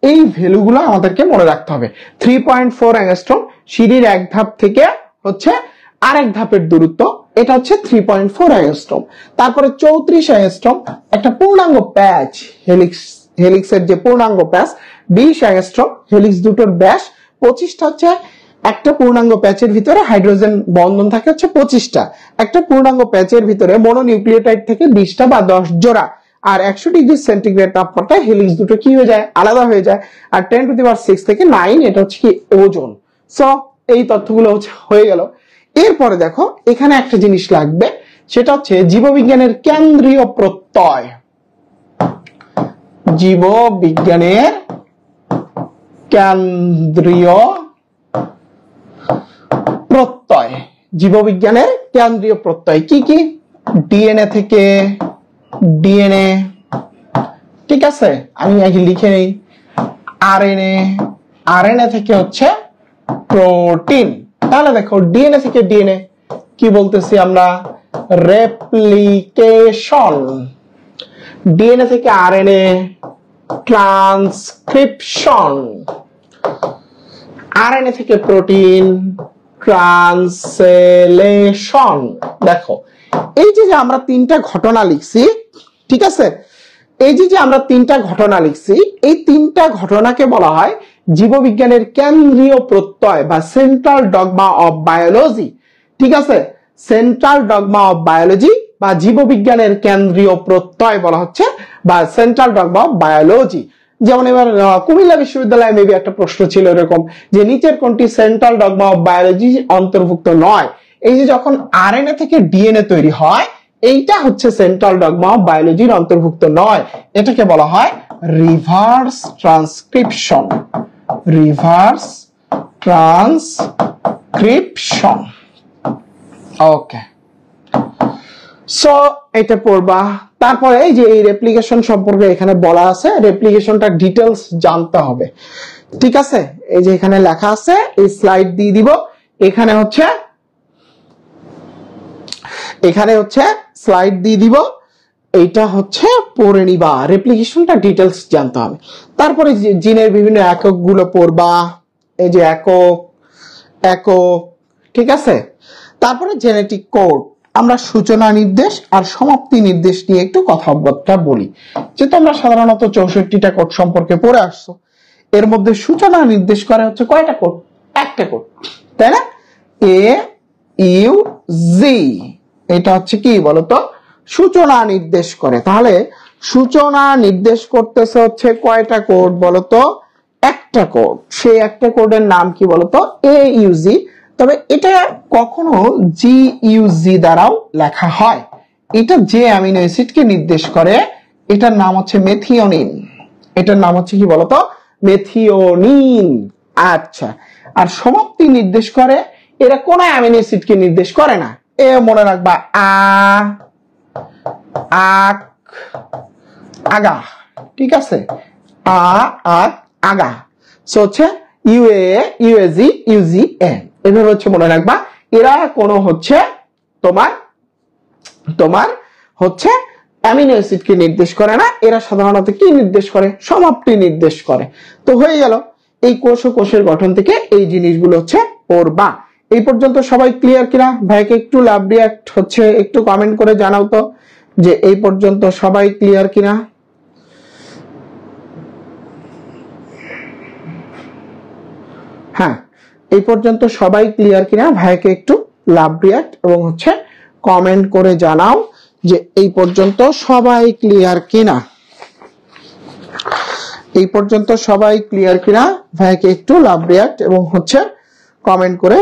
এই ভ্যালুগুলো আমাদেরকে মনে রাখতে হবে। 3.4 অ্যাংস্ট্রম, সিঁড়ির এক ধাপ থেকে হচ্ছে আরেক ধাপের দূরত্ব, এটা হচ্ছে 3.4 অ্যাংস্ট্রম। তারপরে 34 অ্যাংস্ট্রম একটা পূর্ণাঙ্গ প্যাচ, হেলিক্সের যে পূর্ণাঙ্গ প্যাচ 20 অ্যাংস্ট্রম, হেলিক্স দুটোর ব্যাস 25টা হচ্ছে একটা পূর্ণাঙ্গ প্যাচের ভিতরে হাইড্রোজেন বন্ধন থাকে হচ্ছে 25টা। একটা পূর্ণাঙ্গ প্যাচের ভিতরে মনোনিউক্লিওটাইড থেকে 20টা বা 10 জোড়া। আর 100°C তাপমাত্রায় হেলিক্স দুটো কি হয়ে যায়, আলাদা হয়ে যায়। আর 10⁶ থেকে 9 এটা হচ্ছে কি ওজন। সো এই তথ্যগুলো হয়ে গেল। এরপরে দেখো এখানে একটা জিনিস লাগবে, সেটা হচ্ছে জীববিজ্ঞানের কেন্দ্রীয় প্রত্যয়। জীববিজ্ঞানের কেন্দ্রীয় প্রত্যয়, জীববিজ্ঞানের কেন্দ্রীয় প্রত্যয় কি কি? ডিএনএ থেকে ডিএনএ, ঠিক আছে, আমি আগে লিখে নেই। আরএনএ, আরএনএ থেকে হচ্ছে প্রোটিন। তাহলে দেখো ডিএনএ থেকে ডিএনএ কি বলতেছি আমরা, রেপ্লিকেশন। ডিএনএ থেকে আরএনএ, ট্রান্সক্রিপশন। আরএনএ থেকে প্রোটিন, ট্রান্সলেশন। দেখো এই যে আমরা তিনটা ঘটনা লিখছি, ঠিক আছে, এই যে আমরা তিনটা ঘটনা লিখছি, এই তিনটা ঘটনাকে বলা হয় জীববিজ্ঞানের কেন্দ্রীয় প্রত্যয় বা সেন্ট্রাল ডগমা অফ বায়োলজি। ঠিক আছে, সেন্ট্রাল ডগমা অফ বায়োলজি বা জীববিজ্ঞানের কেন্দ্রীয় প্রত্যয় বলা হচ্ছে, বা সেন্ট্রাল ডগমা অফ বায়োলজি। যেমন এবার কুমিল্লা বিশ্ববিদ্যালয়ে মেবি একটা প্রশ্ন ছিল এরকম যে নিচের কোনটি সেন্ট্রাল ডগমা অফ বায়োলজি অন্তর্ভুক্ত নয়। এই যে যখন আরএনএ থেকে ডিএনএ তৈরি হয়, এইটা হচ্ছে সেন্ট্রাল ডগমা অফ বায়োলজির অন্তর্ভুক্ত নয়, এটাকে বলা হয় reverse transcription. Reverse transcription. Okay, so এটা পড়বা। তারপরে এই যে এই রেপ্লিকেশন সম্পর্কে এখানে বলা আছে, রেপ্লিকেশনটা ডিটেইলস জানতে হবে। ঠিক আছে, এই যে এখানে লেখা আছে, এই স্লাইড দিয়ে দিব, এখানে হচ্ছে স্লাইড দিয়ে দিব, এইটা হচ্ছে পড়ে নিবা, রেপ্লিকেশনটা ডিটেইলস জানতে হবে। তারপরে জিনের বিভিন্ন একক গুলো পড়বা, এই যে একক, ঠিক আছে। তারপরে জেনেটিক কোড, আমরা সূচনা নির্দেশ আর সমাপ্তি নির্দেশ নিয়ে একটু কথাবার্তা বলি। যে তোমরা সাধারণত 64টা কোড সম্পর্কে পড়ে আসছো, এর মধ্যে সূচনা নির্দেশ করে হচ্ছে কয়টা কোড? একটা কোড, তাই না? এ ইউ জি, এটা হচ্ছে কি বলতো, সূচনা নির্দেশ করে। তাহলে সূচনা নির্দেশ করতেছে হচ্ছে কয়টা কোড বলতো? একটা কোড। সেই একটা কোডের নাম কি বলতো? এ ইউ জি। তবে এটা কখনো জি ইউ জি দ্বারাও লেখা হয়। এটা যে অ্যামিনো অ্যাসিডকে নির্দেশ করে, এটার নাম হচ্ছে মেথিওনিন। এটার নাম হচ্ছে কি বলতো? মেথিওনিন। আচ্ছা, আর সমাপ্তি নির্দেশ করে, এরা কোন অ্যামিনো অ্যাসিডকে নির্দেশ করে না। এ মনে রাখবা, আক, আগা, ঠিক আছে, আগা। সো হচ্ছে ইউএ, ইউএজি, ইউজিএন, এভাবে হচ্ছে মনে রাখবা। এরা কোন হচ্ছে তোমার হচ্ছে অ্যামিনো অ্যাসিডকে নির্দেশ করে না, এরা সাধারণত কি নির্দেশ করে? সমাপ্তি নির্দেশ করে। তো হয়ে গেল, এই কোষ ও কোষের গঠন থেকে এই জিনিসগুলো হচ্ছে পড়বা। এই পর্যন্ত সবাই ক্লিয়ার কিনা? ভাইকে একটু লাভ রিঅ্যাক্ট হচ্ছে একটু কমেন্ট করে জানাও তো যে এই পর্যন্ত সবাই ক্লিয়ার কিনা। হ্যাঁ, এই পর্যন্ত সবাই ক্লিয়ার কিনা? ভাইকে একটু লাভ রিঅ্যাক্ট এবং হচ্ছে কমেন্ট করে জানাও যে এই পর্যন্ত সবাই ক্লিয়ার কিনা। এই পর্যন্ত সবাই ক্লিয়ার কিনা? ভাইকে একটু লাভ রিঅ্যাক্ট এবং হচ্ছে কমেন্ট করে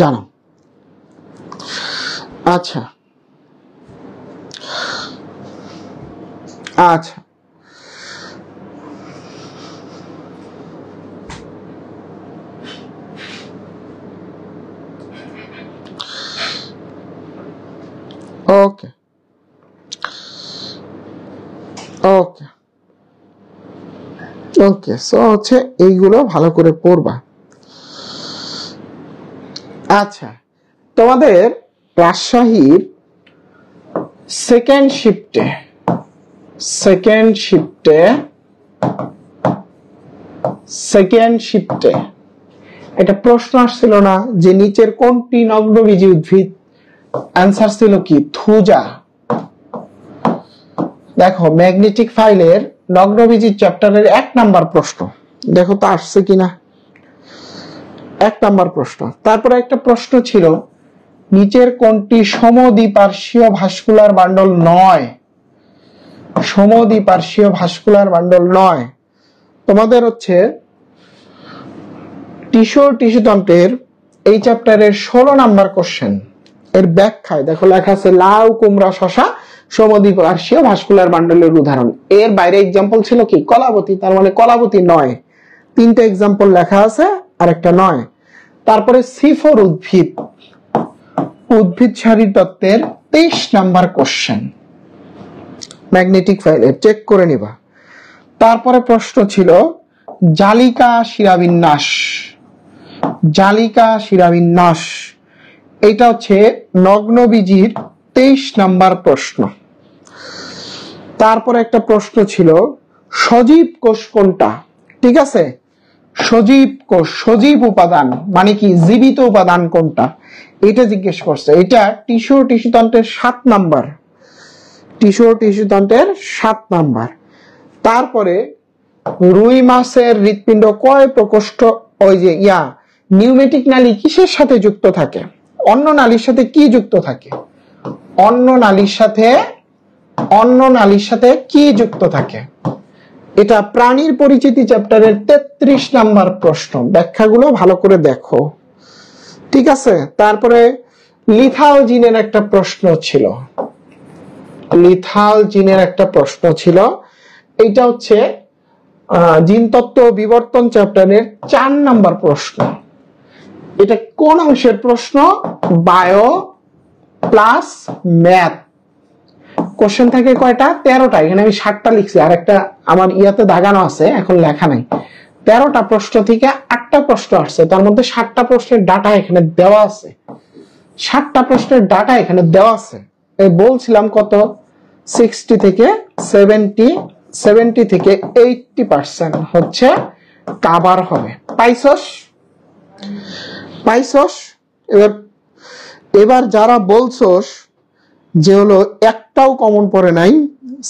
জানাও। আচ্ছা আচ্ছা, ওকে ওকে, ওকে, সো হচ্ছে এইগুলো ভালো করে পড়বা। আচ্ছা, তোমাদের রাজশাহীর সেকেন্ড শিফটে এটা প্রশ্ন আসছিল না যে নিচের কোনটি নগ্নবীজী উদ্ভিদ? অ্যান্সার ছিল কি? থুজা। দেখো ম্যাগনেটিক ফাইলের নগ্নবীজী চ্যাপ্টারের 1 নাম্বার প্রশ্ন, দেখো তো আসছে কিনা। 1 নাম্বার প্রশ্ন। তারপরে একটা প্রশ্ন ছিল নিচের কোনটি সমদ্বিপার্শ্বীয় ভাস্কুলার বান্ডল নয়? সমদ্বিপার্শ্বীয় ভাস্কুলার বান্ডল নয়। তোমাদের হচ্ছে টিস্যুতন্ত্রের এই চ্যাপ্টারের 16 নাম্বার কোশ্চেন এর ব্যাখ্যায় দেখো লেখা আছে লাউ, কুমড়া, শশা সমদ্বিপার্শ্বীয় ভাস্কুলার বান্ডলের উদাহরণ। এর বাইরে এক্সাম্পল ছিল কি? কলাবতী, তার মানে কলাবতী নয়। 3টা এক্সাম্পল লেখা আছে আর একটা নয়। তারপরে C4 উদ্ভিদ শারীরতত্ত্বের 23 নাম্বার কোশ্চেন ম্যাগনেটিক ফাইলের, চেক করে নিবা। তারপরে প্রশ্ন ছিল জালিকা শিরাবিন্যাস, এটা হচ্ছে নগ্নবীজীর 23 নাম্বার প্রশ্ন। তারপরে একটা প্রশ্ন ছিল সজীব কোষ কোনটা? ঠিক আছে, সজীব কোষ, সজীব উপাদান মানে কি? জীবিত উপাদান কোনটা? এটা জিজ্ঞেস করছে। এটা টিস্যুতন্ত্রের 7 নাম্বার। তারপরে রুই মাছের হৃৎপিণ্ড কয় প্রকোষ্ঠ? ওই যে নিউমেটিক নালী কিসের সাথে যুক্ত থাকে? অন্য নালীর সাথে কি যুক্ত থাকে? অন্য নালীর সাথে কি যুক্ত থাকে? এটা প্রাণীর পরিচিতি চ্যাপ্টারের 33 নাম্বার প্রশ্ন। ব্যাখ্যাগুলো ভালো করে দেখো, ঠিক আছে। তারপরে লিথাল জিনের একটা প্রশ্ন ছিল, এইটা হচ্ছে জিনতত্ত্ব বিবর্তন চ্যাপ্টারের 4 নাম্বার প্রশ্ন। এটা কোন অংশের প্রশ্ন? Bio plus math. কোশ্চেন থাকে কয়টা? 13টা। এখানে আমি 7টা লিখছি, আর একটা আমার ইয়াতে দাগানো আছে, এখন লেখা নাই। 13টা প্রশ্ন থেকে 8টা প্রশ্ন আসছে, তার মধ্যে 7টা প্রশ্নের ডাটা এখানে দেওয়া আছে। 7টা প্রশ্নের ডাটা এখানে দেওয়া আছে। এই বলছিলাম কত? 60 থেকে 70 থেকে 80% হচ্ছে কভার হবে। পাইছস? এবার যারা বলছস যে হলো একটাও কমন পড়ে নাই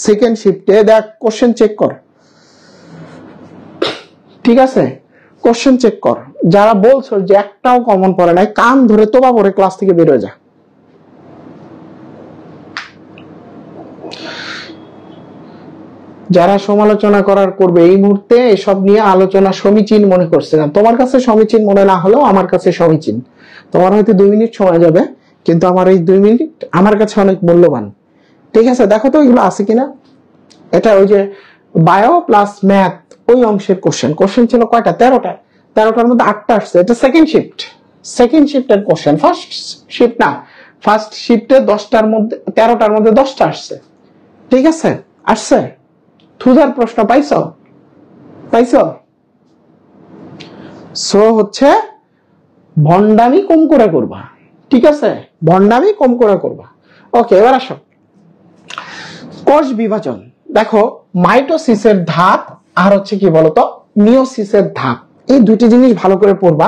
সেকেন্ড শিফটে, দেখ কোশ্চেন চেক কর, ঠিক আছে? কোশ্চেন চেক কর। যারা বলছো যে একটাও কমন পড়ে নাই, কান ধরে তোবা পরে ক্লাস থেকে বের হয়ে যা। যারা সমালোচনা করার করবে, এই মুহূর্তে এসব নিয়ে আলোচনা সমীচীন মনে করছে না। তোমার কাছে সমীচীন মনে না হলেও আমার কাছে সমীচীন। তোমার হয়তো 2 মিনিট সময় যাবে, কিন্তু আমার এই 2 মিনিট আমার কাছে অনেক মূল্যবান, ঠিক আছে? দেখো তো এগুলো আছে কিনা। এটা ওই যে বায়ো প্লাস ম্যাথ ওই অংশের কোশ্চেন ছিল কয়টা? 13টা। 13টার মধ্যে 8টা আসছে। এটা সেকেন্ড শিফটের কোশ্চেন, ফার্স্ট শিফট না। ফার্স্ট শিফটে 10টার মধ্যে 13টার মধ্যে 10টা আসছে, ঠিক আছে? আসছে। থুজার প্রশ্ন পাইছো? সো হচ্ছে ভন্ডামি কম করে করবা, ঠিক আছে? ভন্ডামি কম করে করবা। ওকে, এবার আসো কোষ বিভাজন। দেখো মাইটোসিসের ধাপ আর হচ্ছে কি বলতো মিওসিসের ধাপ, এই দুটি জিনিস ভালো করে পড়বা।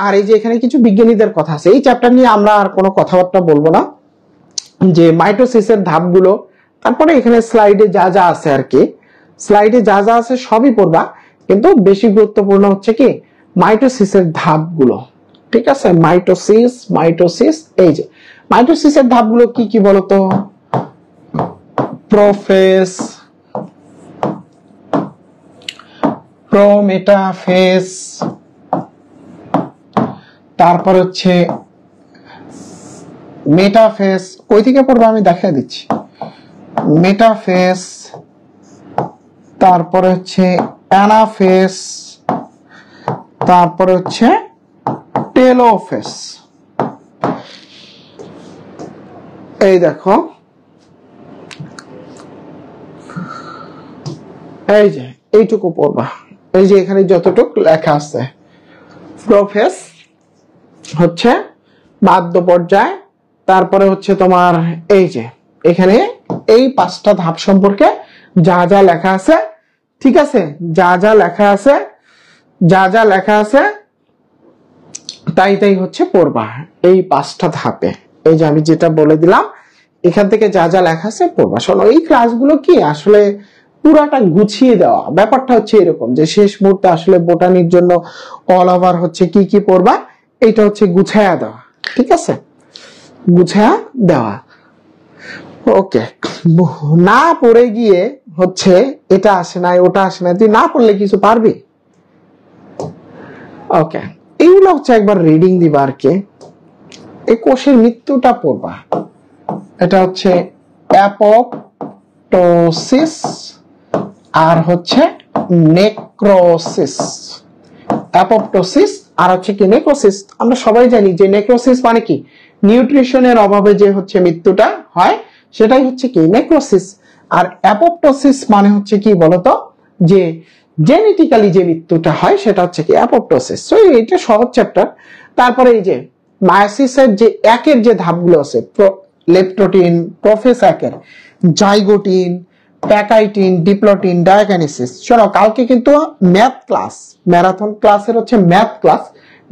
আর এই যে এখানে কিছু বিজ্ঞানীদের কথা আছে, এই চ্যাপ্টার নিয়ে আমরা আর কোনো কথাবার্তা বলবো না। যে মাইটোসিসের ধাপগুলো, তারপরে এখানে স্লাইডে যা যা আছে আর কি, স্লাইডে যা যা আছে সবই পড়বা, কিন্তু বেশি গুরুত্বপূর্ণ হচ্ছে কি মাইটোসিসের ধাপগুলো, ঠিক আছে? মাইটোসিস এই যে মাইটোসিসের ধাপগুলো কি কি বলতো? প্রোফেজ, প্রোমেটাফেজ, তারপর হচ্ছে মেটাফেজ। কই থেকে পড়বো আমি দেখিয়ে দিচ্ছি। মেটাফেজ, তারপরে হচ্ছে অ্যানাফেজ, তারপরে হচ্ছে টেলোফেজ। এই দেখো, এই যে এইটুকু পড়বা, এই যে এখানে যতটুকু লেখা আছে প্রোফেস হচ্ছে বাদ্য পর্যায়, তারপরে হচ্ছে তোমার এই যে এখানে এই 5টা ধাপ সম্পর্কে যা যা লেখা আছে, ঠিক আছে, যা যা লেখা আছে, যা যা লেখা আছে তাই তাই হচ্ছে পড়বা এই 5টা ধাপে। এই যে আমি যেটা বলে দিলাম এখান থেকে যা যা লেখা আছে পড়বা। শোনো, এই ক্লাসগুলো কি আসলে পুরাটা গুছিয়ে দেওয়া, ব্যাপারটা হচ্ছে এরকম যে শেষ মুহূর্তে আসলে বোটানির জন্য অল ওভার হচ্ছে কি কি পড়বা এটা হচ্ছে গুছায়া দেওয়া, ঠিক আছে, গুছায়া দেওয়া। ওকে, না পড়ে গিয়ে হচ্ছে এটা আসে না ওটা আসে না, তুই না পড়লে কিছু পারবি? ওকে, এইগুলো হচ্ছে একবার রিডিং দিবা আর কি। এই কোষের মৃত্যুটা পড়বা, এটা হচ্ছে অ্যাপোপ্টোসিস আর হচ্ছে নেক্রোসিস। অ্যাপোপ্টোসিস আর হচ্ছে কি নেক্রোসিস। আমরা সবাই জানি যে নেক্রোসিস মানে কি, নিউট্রিশনের অভাবে যে হচ্ছে মৃত্যুটা হয় সেটাই হচ্ছে কি নেক্রোসিস। আর অ্যাপোপ্টোসিস মানে হচ্ছে কি বলতো, যে জেনেটিক্যালি যে মৃত্যুটা হয় সেটা হচ্ছে কি অ্যাপোপ্টোসিস। সো এটা সহজ চ্যাপ্টার। তারপরে এই যে মায়োসিসের যে একের যে ধাপগুলো আছে, লেপ্টোটিন, প্রোফেস একের, জাইগোটিন, প্যাকাইটিন, ডিপ্লোটিন, ডায়াকাইনেসিস। শোনো, কালকে কিন্তু ম্যাথ ক্লাস, ম্যারাথন ক্লাসের হচ্ছে ম্যাথ ক্লাস।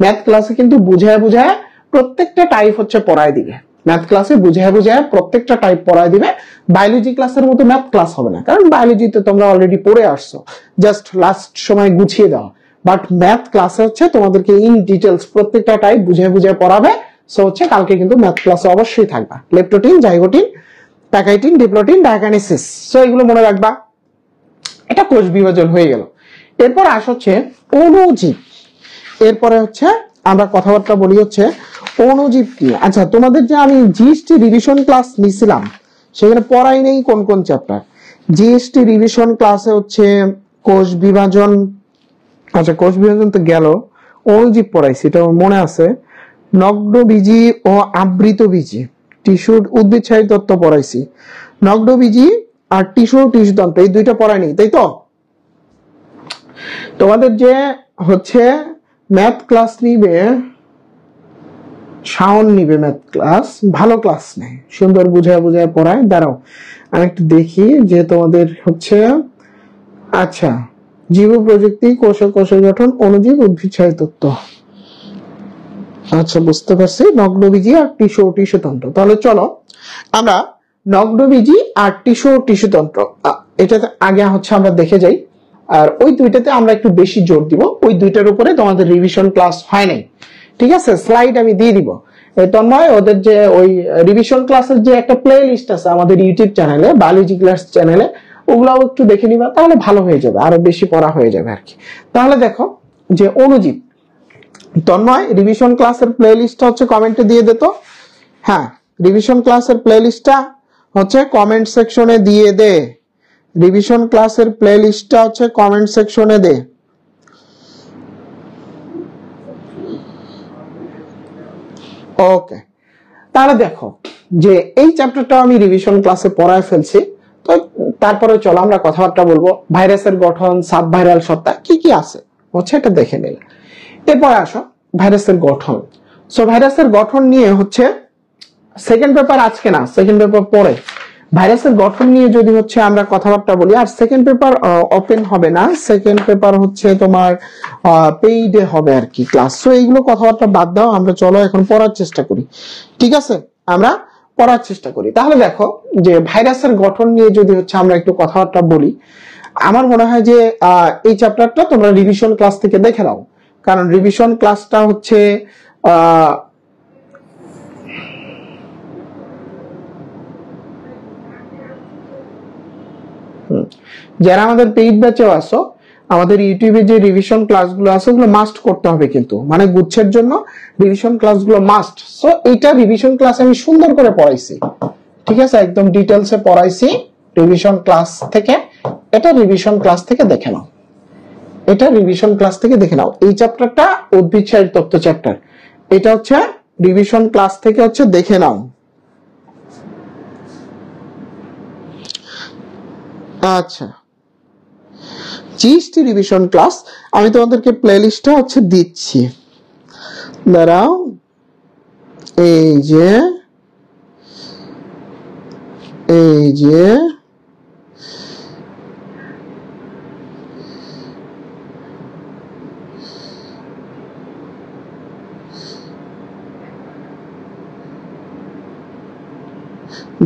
ম্যাথ ক্লাসে কিন্তু বুঝায় বুঝায় প্রত্যেকটা টাইপ হচ্ছে পড়ায় দিবে। ম্যাথ ক্লাসে বুঝায় বুঝায় প্রত্যেকটা টাইপ পড়ায় দিবে। বায়োলজি ক্লাসের মতো ম্যাথ ক্লাস হবে না, কারণ বায়োলজিতে তোমরা অলরেডি পড়ে আসছো, জাস্ট লাস্ট সময় গুছিয়ে দাও। বাট ম্যাথ ক্লাসে হচ্ছে তোমাদেরকে ইন ডিটেলস প্রত্যেকটা টাইপ বুঝায় বুঝায় পড়াবে। সো হচ্ছে কালকে কিন্তু ম্যাথ ক্লাসে অবশ্যই থাকবা। Leptotene, zygotene, pachytene, diplotene, diakinesis. So এগুলো মনে রাখবা। এটা কোষ বিভাজন হয়ে গেল। এরপর হচ্ছে অণুজীব। এরপরে হচ্ছে আমরা কথাবার্তা বলি হচ্ছে অণুজীব কি। আচ্ছা, তোমাদের যে আমি জিএসটি রিভিশন ক্লাস নিছিলাম সেখানে পড়াই নেই কোন কোন চ্যাপ্টার। জিএসটি রিভিশন ক্লাসে হচ্ছে কোষ বিভাজন, আচ্ছা কোষ বিভাজন তো গেল, অণুজীব পড়াইছি, এটা মনে আছে। নগ্নবীজি ও আবৃতবীজি, টিস্যুর উদ্ভিদশায়ী তত্ত্ব পড়াইছি। নগ্নবীজি আর টিস্যুতন্ত্র এই দুইটা পড়ায়নি, তাই তো? তোমাদের যে হচ্ছে ম্যাথ ক্লাস নিবে, শাওন নিবে ম্যাথ ক্লাস, ভালো ক্লাস নেই, সুন্দর বুঝায় বুঝায় পড়ায়। দাঁড়াও আমি একটু দেখি যে তোমাদের হচ্ছে, আচ্ছা জীব প্রযুক্তি, কোষ গঠন, অণুজীব, উদ্ভিদশায়ী তত্ত্ব। আচ্ছা বুঝতে পারছি, নগ্নবীজি আর টিস্যুতন্ত্র। তাহলে চলো আমরা নগ্নবীজি আর টিস্যুতন্ত্র এটাতে আগে হচ্ছে আমরা দেখে যাই। আর ওই দুইটাতে আমরা একটু বেশি জোর দিব, ওই দুইটার উপরে তোমাদের রিভিশন ক্লাস হয় নাই, ঠিক আছে? স্লাইড আমি দিয়ে দিব। তন্ময় ওদের যে ওই রিভিশন ক্লাসের যে একটা প্লে লিস্ট আছে আমাদের ইউটিউব চ্যানেলে, বায়োলজি ক্লাস চ্যানেলে, ওগুলাও একটু দেখে নিবা, তাহলে ভালো হয়ে যাবে, আরো বেশি পড়া হয়ে যাবে আর কি। তাহলে দেখো যে অণুজীব, তন্ময় রিভিশন ক্লাসের প্লে লিস্টটা হচ্ছে কমেন্টে দিয়ে দে তো। হ্যাঁ, রিভিশন ক্লাসের প্লে লিস্টটা হচ্ছে কমেন্ট সেকশনে দিয়ে দে। রিভিশন ক্লাসের প্লে লিস্টটা হচ্ছে কমেন্ট সেকশনে দে। ওকে, তাহলে দেখো যে এই চ্যাপ্টারটা আমি রিভিশন ক্লাসে পড়ায় ফেলছি। তো তারপরে চলো আমরা কথাবার্তা বলবো ভাইরাসের গঠন, সাব ভাইরাল সত্তা কি কি আছে হচ্ছে এটা দেখে নিলে। এরপরে আসো ভাইরাসের গঠন। সো ভাইরাসের গঠন নিয়ে হচ্ছে সেকেন্ড পেপার, আজকে না, সেকেন্ড পেপার পরে ভাইরাসের গঠন নিয়ে যদি হচ্ছে আমরা কথাবার্তা বলি। আর সেকেন্ড পেপার ওপেন হবে না, সেকেন্ড পেপার হচ্ছে তোমার পেইডে হবে আর কি ক্লাস। সো এইগুলো কথাবার্তা বাদ দাও, আমরা চলো এখন পড়ার চেষ্টা করি, ঠিক আছে? আমরা পড়ার চেষ্টা করি। তাহলে দেখো যে ভাইরাসের গঠন নিয়ে যদি হচ্ছে আমরা একটু কথাবার্তা বলি, আমার মনে হয় যে এই চ্যাপ্টারটা তোমরা রিভিশন ক্লাস থেকে দেখে নাও, কারণ রিভিশন ক্লাসটা হচ্ছে যারা আমাদের পেইড ব্যাচেও আসো, আমাদের ইউটিউবে যে রিভিশন ক্লাসগুলো আছে ওগুলো মাস্ট করতে হবে, কিন্তু মানে গুচ্ছের জন্য রিভিশন ক্লাসগুলো মাস্ট। সো এইটা রিভিশন ক্লাস আমি সুন্দর করে পড়াইছি, ঠিক আছে, একদম ডিটেলসে পড়াইছি রিভিশন ক্লাস থেকে। এটা রিভিশন ক্লাস থেকে দেখে নাও, এটা রিভিশন ক্লাস থেকে দেখে নাও। এই চ্যাপ্টারটা উদ্ভিদশায়ী তত্ত্ব চ্যাপ্টার, এটা হচ্ছে রিভিশন ক্লাস থেকে হচ্ছে দেখে নাও। আচ্ছা জিএসটি রিভিশন ক্লাস। আমি তোমাদেরকে প্লেলিস্টটা হচ্ছে দিচ্ছি, দাঁড়াও, এই যে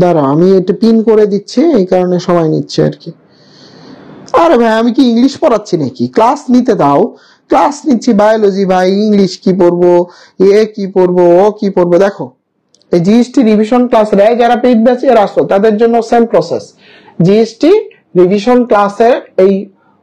দাঁড়াও আমি এটা পিন করে দিচ্ছি, এই কারণে সময় নিচ্ছে আর কি। আরে ভাই আমি কি ইংলিশ পড়াচ্ছি নাকি? ক্লাস নিতে দাও, ক্লাস নিচ্ছি বায়োলজি ভাই, ইংলিশ কি পড়বো, এ কি পড়বো, ও কি পড়বো? দেখো এই জিএসটি রিভিশন ক্লাস যারা পেইড ব্যাচে আসো তাদের জন্য সেম প্রসেস। জিএসটি রিভিশন ক্লাসের এই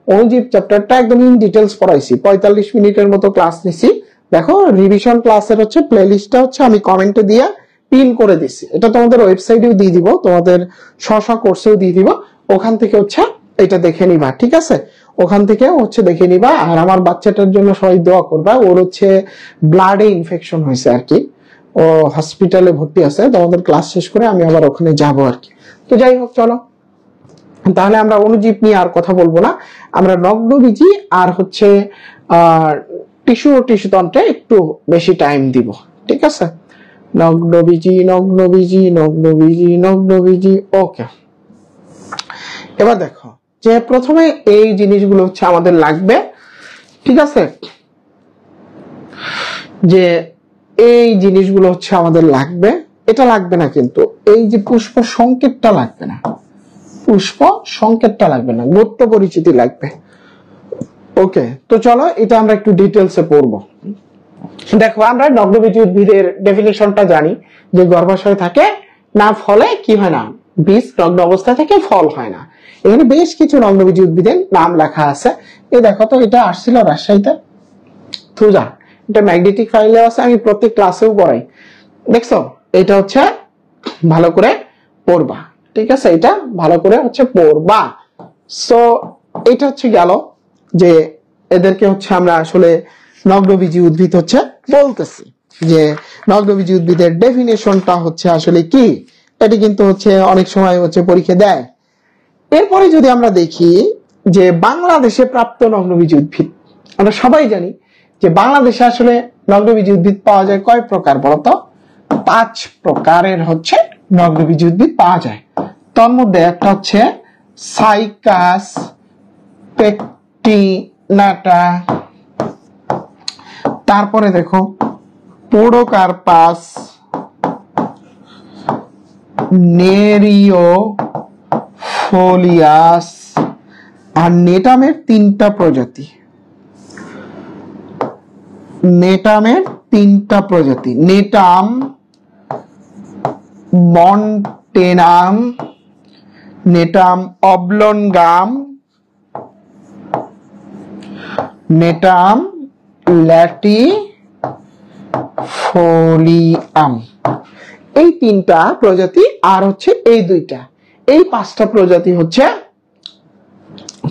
অনুজীব চ্যাপ্টারটা একদম ইন ডিটেলস পড়াইছি, 45 মিনিটের মতো ক্লাস নিছি। দেখো রিভিশন ক্লাসের হচ্ছে প্লেলিস্টটা হচ্ছে আমি কমেন্টে দিয়ে পিন করে দিছি, এটা তোমাদের ওয়েবসাইটেও দিয়ে দিব, তোমাদের স্ব কোর্সেও দিয়ে দিব, ওখান থেকে হচ্ছে এটা দেখে নিবা, ঠিক আছে? ওখান থেকে হচ্ছে দেখে নিবা। আর আমার বাচ্চাটার জন্য সবাই দোয়া করবা, ওর হচ্ছে ব্লাডে ইনফেকশন হয়েছে আর কি, ও হসপিটালে ভর্তি আছে। তোমাদের ক্লাস শেষ করে আমি আবার ওখানে যাব আর কি। তো যাই হোক, চলো তাহলে আমরা অনুজীব নিয়ে আর কথা বলবো না, আমরা নগ্নবীজি আর হচ্ছে টিস্যুতন্ত্রে একটু বেশি টাইম দিব, ঠিক আছে? নগ্নবীজি। ওকে, এবার দেখো যে প্রথমে এই জিনিসগুলো হচ্ছে আমাদের লাগবে, ঠিক আছে? যে এই জিনিসগুলো হচ্ছে আমাদের লাগবে, এটা লাগবে না কিন্তু এই যে পুষ্প সংকেতটা লাগবে না, গোত্র পরিচিতি লাগবে। ওকে, তো চলো এটা আমরা একটু ডিটেলসে পড়বো। দেখো আমরা নগ্নবীজি উদ্ভিদের ডেফিনিশনটা জানি যে গর্ভাশয় থাকে না, ফলে কি হয় না, বীজ নগ্ন অবস্থা থেকে ফল হয় না। এখানে বেশ কিছু নগ্নবীজি উদ্ভিদের নাম লেখা আছে। এই দেখো তো, এটা আসছিল রাজশাহীতে, থুজা, এটা ম্যাগনেটিক ফাইলে আছে, আমি প্রত্যেক ক্লাসেও পড়াই। দেখছো, এটা হচ্ছে ভালো করে পড়বা, ঠিক আছে? এটা ভালো করে হচ্ছে পড়বা। সো এটা হচ্ছে গেল যে এদেরকে হচ্ছে আমরা আসলে নগ্নবীজি উদ্ভিদ হচ্ছে বলতেছি, যে নগ্নবীজি উদ্ভিদের ডেফিনেশনটা হচ্ছে আসলে কি, এটা কিন্তু হচ্ছে অনেক সময় হচ্ছে পরীক্ষা দেয়। এরপরে যদি আমরা দেখি যে বাংলাদেশে প্রাপ্ত নগ্নবীজি উদ্ভিদ, আমরা সবাই জানি যে বাংলাদেশে আসলে নগ্নবীজি উদ্ভিদ পাওয়া যায় কয় প্রকার বলতো? 5 প্রকারের হচ্ছে নগ্নবীজি উদ্ভিদ পাওয়া যায়। তার মধ্যে একটা হচ্ছে সাইকাস পেকটিনাটা, তারপরে দেখো পোডোকার্পাস, নেরিওফোলিয়াস, আর নেটামের 3টা প্রজাতি। নেটাম, মন্টেনাম, নেটাম অবলনগাম, নেটাম ল্যাটিফোলিয়াম, এই 3টা প্রজাতি, আর হচ্ছে এই 2টা, এই 5টা প্রজাতি হচ্ছে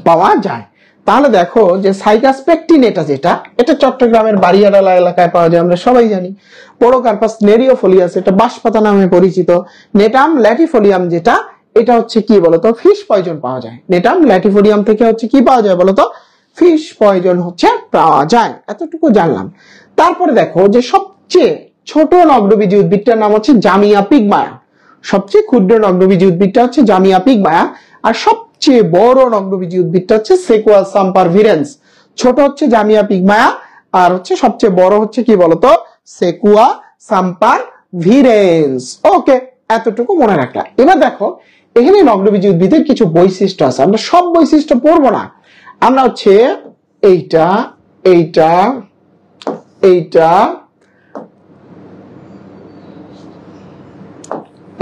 পাওয়া যায়। তাহলে দেখো যে সাইকাস পেকটিনেটা যেটা, এটা চট্টগ্রামের বাড়িয়াডালা এলাকায় পাওয়া যায়, আমরা সবাই জানি। পোডোকার্পাস নেরিওফোলিয়াস, এটা বাঁশপাতা নামে পরিচিত। নেটাম ল্যাটিফোলিয়াম যেটা, এটা হচ্ছে কি বলতো, ফিশ পয়জন পাওয়া যায়। নেটাম ল্যাটিফোলিয়াম থেকে হচ্ছে কি পাওয়া যায় বলতো, ফিশ পয়জন হচ্ছে পাওয়া যায়। এতটুকু জানলাম। তারপরে দেখো যে সবচেয়ে ছোট নগ্নবীজি উদ্ভিদটার নাম হচ্ছে জামিয়া পিগমায়া, সবচেয়ে ক্ষুদ্র নগ্নবীজি উদ্ভিদটা হচ্ছে জামিয়া পিগমায়া, আর সবচেয়ে বড় নগ্নবীজি উদ্ভিদটা হচ্ছে সেকুয়া সাম্পারভিরেন্স। ছোট হচ্ছে জামিয়া পিগমায়া, আর হচ্ছে সবচেয়ে বড় হচ্ছে কি বলতো, সেকুয়া সাম্পারভিরেন্স। ওকে, এতটুকু মনে রাখলাম। এবার দেখো এখানে নগ্নবীজি উদ্ভিদের কিছু বৈশিষ্ট্য আছে, আমরা সব বৈশিষ্ট্য পড়বো না, আমরা হচ্ছে এইটা এইটা এইটা